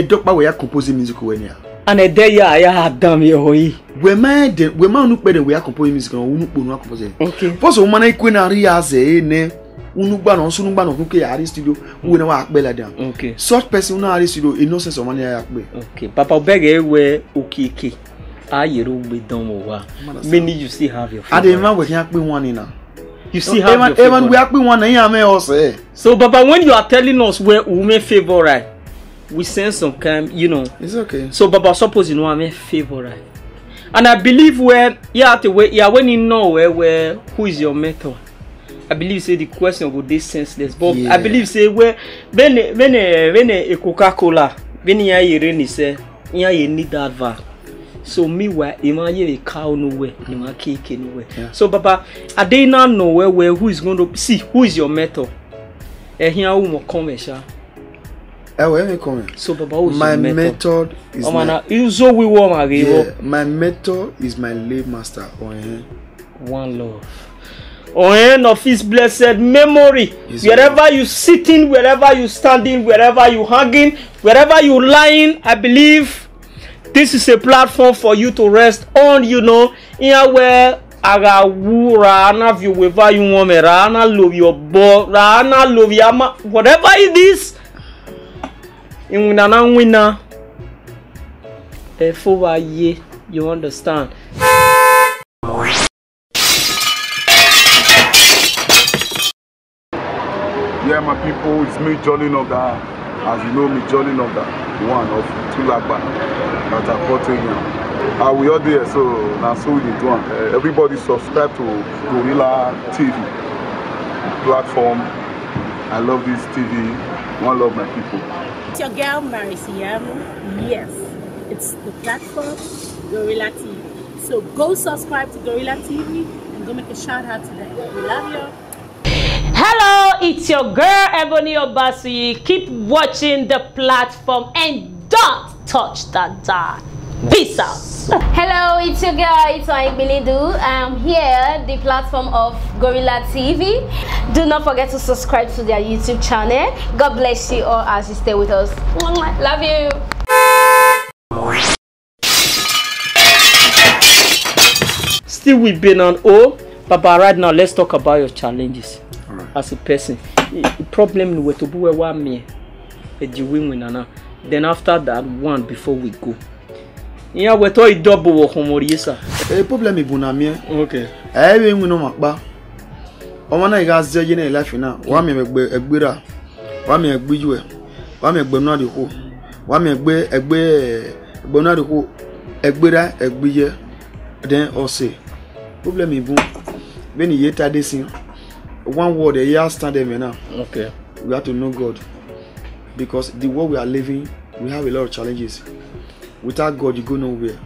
dokpa we ya compose music we nia. And ede ya adam ye hoyi. We ma unu pe de we ya compose music no unu po nu compose. Okay. For so man ikwe na ri aze ne unu gba no so nu gba no kuke ya ri studio we na wa akpe la dan. Okay. Such person na ri studio innocence o man ya akpe. Okay. Papa obege we okike. Many you still have your favorite. Man we can one now. You still have your favorite. We are one now. So, Baba, when you are telling us where we may favorite, we send some kind, It's okay. So, Baba, suppose you know I'm a favorite. And I believe when you know where who is your mentor. I believe say the question would be senseless. But yeah. I believe say when a Coca-Cola, when you say you need that valve. So meanwhile, imagine a cow nowhere, you cake anywhere. Yeah. So Baba, I they now know where who is going to see who is your mentor. And here who will come, sha. Where me come? So Baba, who is my your method is my mentor is my late master. One love. On of his blessed memory. Wherever you sitting, wherever you standing, wherever you hanging, wherever you lying, I believe this is a platform for you to rest on, here where Aga wu rana view wherever you want me. Rana love your boy. Rana love your ma. Whatever it is. In winner. For ye, you understand? Yeah, my people, it's me, Jolly Noga. As you know me, Jolly Noga, one of Tulagba that are porting here. We are there, so now so we do one. Everybody subscribe to Gorilla TV platform. I love this TV. One love my people. It's your girl Marisiamo. Yes, it's the platform Gorilla TV. So go subscribe to Gorilla TV and go make a shout out to them. We love you. Hello, it's your girl Ebony Obasi. Keep watching the platform and don't touch that dial. Peace out. Hello, it's your girl, it's Bilidu. I'm here, the platform of Gorilla TV. Do not forget to subscribe to their YouTube channel. God bless you all as you stay with us. Love you. Still with Benan O. Papa, right now, let's talk about your challenges as a person. The problem with Tobuwe wa me, then after that, one before we go. Yeah, we thought double homorisa. A problem is bunamie. Okay. I will no makba. Omana gas jene life now. Wa me egbera. Wa me egbijwe. Wa me egbona de ho. Wa me egbe egbona de ho. Egbera egbije. Then also problem is bun. When you hear this thing, one word a year stand there now. Okay. We have to know God. Because the world we are living, we have a lot of challenges. Without God, you go nowhere.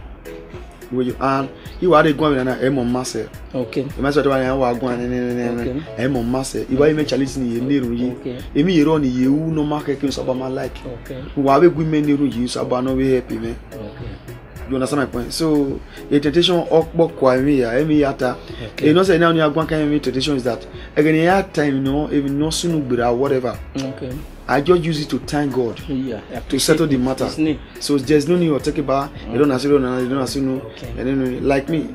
And you are going to a master. Okay. You must have going a master. If I make challenge in you, if you run you no market can about my like. Okay. Who are women you about no way happy man. Okay. You understand my point? So a temptation of you know say now you have one kind of temptation is that again you have time, you know, even no soon whatever. Okay. I just use it to thank God, to settle the matter. So there's no need to take it back. You don't assume, you don't assume. Like me,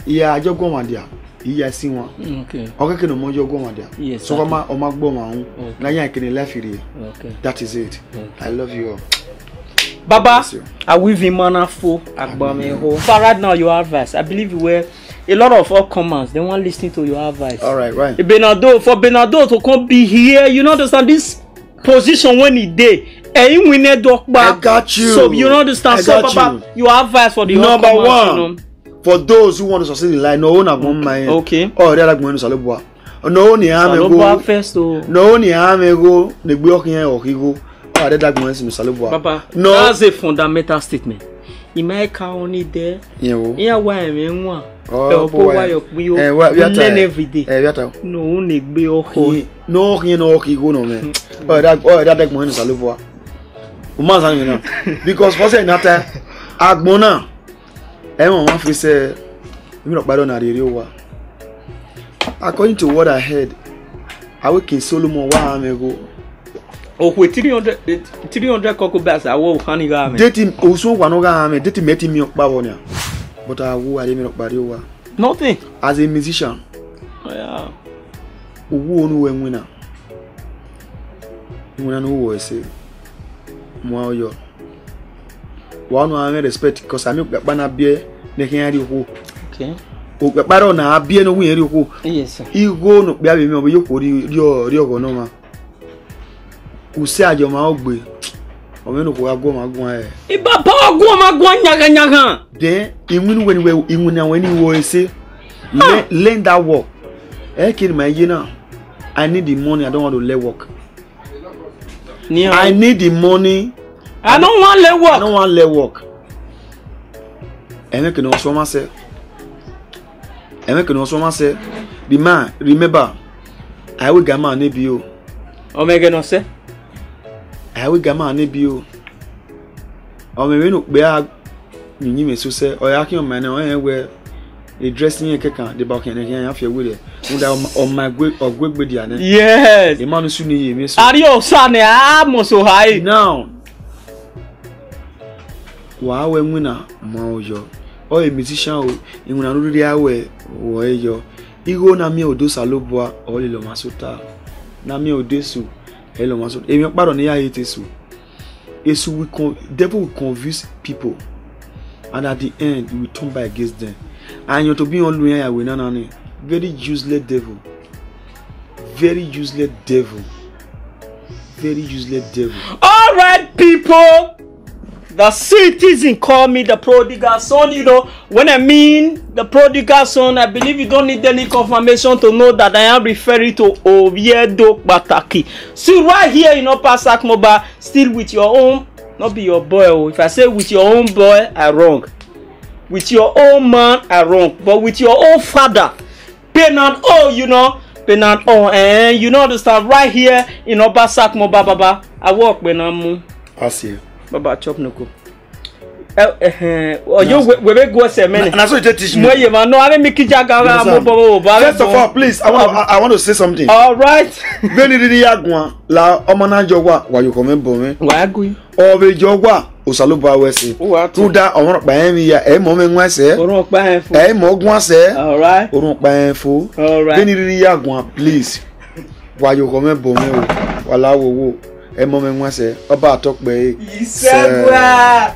yeah, I just go on there. Yeah, I see one. Okay. Okay, no more you go on there. Yes. So I'm a bomb. Now you can left here. Okay. That is it. I love you all. Baba, I will be manaful. For right now, your advice. I believe you were. A lot of upcomers, they want listening to your advice. All right. For Bernardo to come be here, you know, understand this position when he did. I got you. So you understand. So Papa, your advice for the number upcomers, one. you know? For those who want to succeed in life, no one have mind. Okay. Oh, they're like going to Salubwa. No, ni ame first. No, ni ame go. The block here or he go. Oh, they're like going to Salubwa. Papa, no, that's a fundamental statement. In my only there. Yeah, why I mean oh, learn every day. No, only be no, you know, he go no man. Oh, that money is a live because for saying that, Agbona, everyone free say, you know, but on the real. According to what I heard, I work in Solomon 1 hour ago. Oh, with 300 cocoa bass, I will honey garment. Dating also one of dating meeting me up Babonia. But I didn't know nothing. As a musician, yeah. Who won winner? When I know what I say, more yo. One I respect because I make that banner beer, they can't do. Okay. Oh, but on a beer no way. Yes. You go no be me over your no. Who say your mouth be? Or when you go my if Papa go my yaga. Then, even when you say, learn that work. I need the money. I don't want to let work. I need the money. I don't want to let work. I don't want to let work. And I can also say, the man, remember, I will get my neighbor. Omega no say. I will get my neighbor. Or maybe no be a you so say, or I can man where the dressing a cake, the back and again after with it. On my good or good with you. Yes, the man soon miss. Are you son? I'm so high now. Wow, when winner, Mojo. o a musician o inguna no ri awe wo eyo igo na mi odo salobua o le lo masota na mi odesu e lo masota e mi paro ni ya yetesu esu devil will confuse people and at the end we will turn back against them and you to be on luya we na very useless devil. Very useless devil. Very useless devil. All right, people. The citizen call me the prodigal son. You know, when I mean the prodigal son, I believe you don't need any confirmation to know that I am referring to Oviedo Bataki. Still right here in Upper Sakmoba, still with your own, not be your boy. Oh. If I say with your own boy, I wrong. With your own man, I wrong. But with your own father, Penant, oh, you know. Penant, oh, and you know understand right here in Upper Sakmoba, Baba. I walk when I'm. I see. Baba chop no go. We go say many. Na so you teach me. Moye man, no, I make jaga mo. First of all, please, I want to say something. All right. Beni di yagwan la omo na jogwa wa you come bo me. Wa go. O be jogwa osaloba wese. Tuda omoro pa en mi ya e mo me nwa se. Orun pa en fo. E mo gwan se. All right. Orun pa en fo. All right. Beni di yagwan please. Wa you come bo me o. Wala wo wo. E mo me nwa se. Oba atokpe. Isegwa.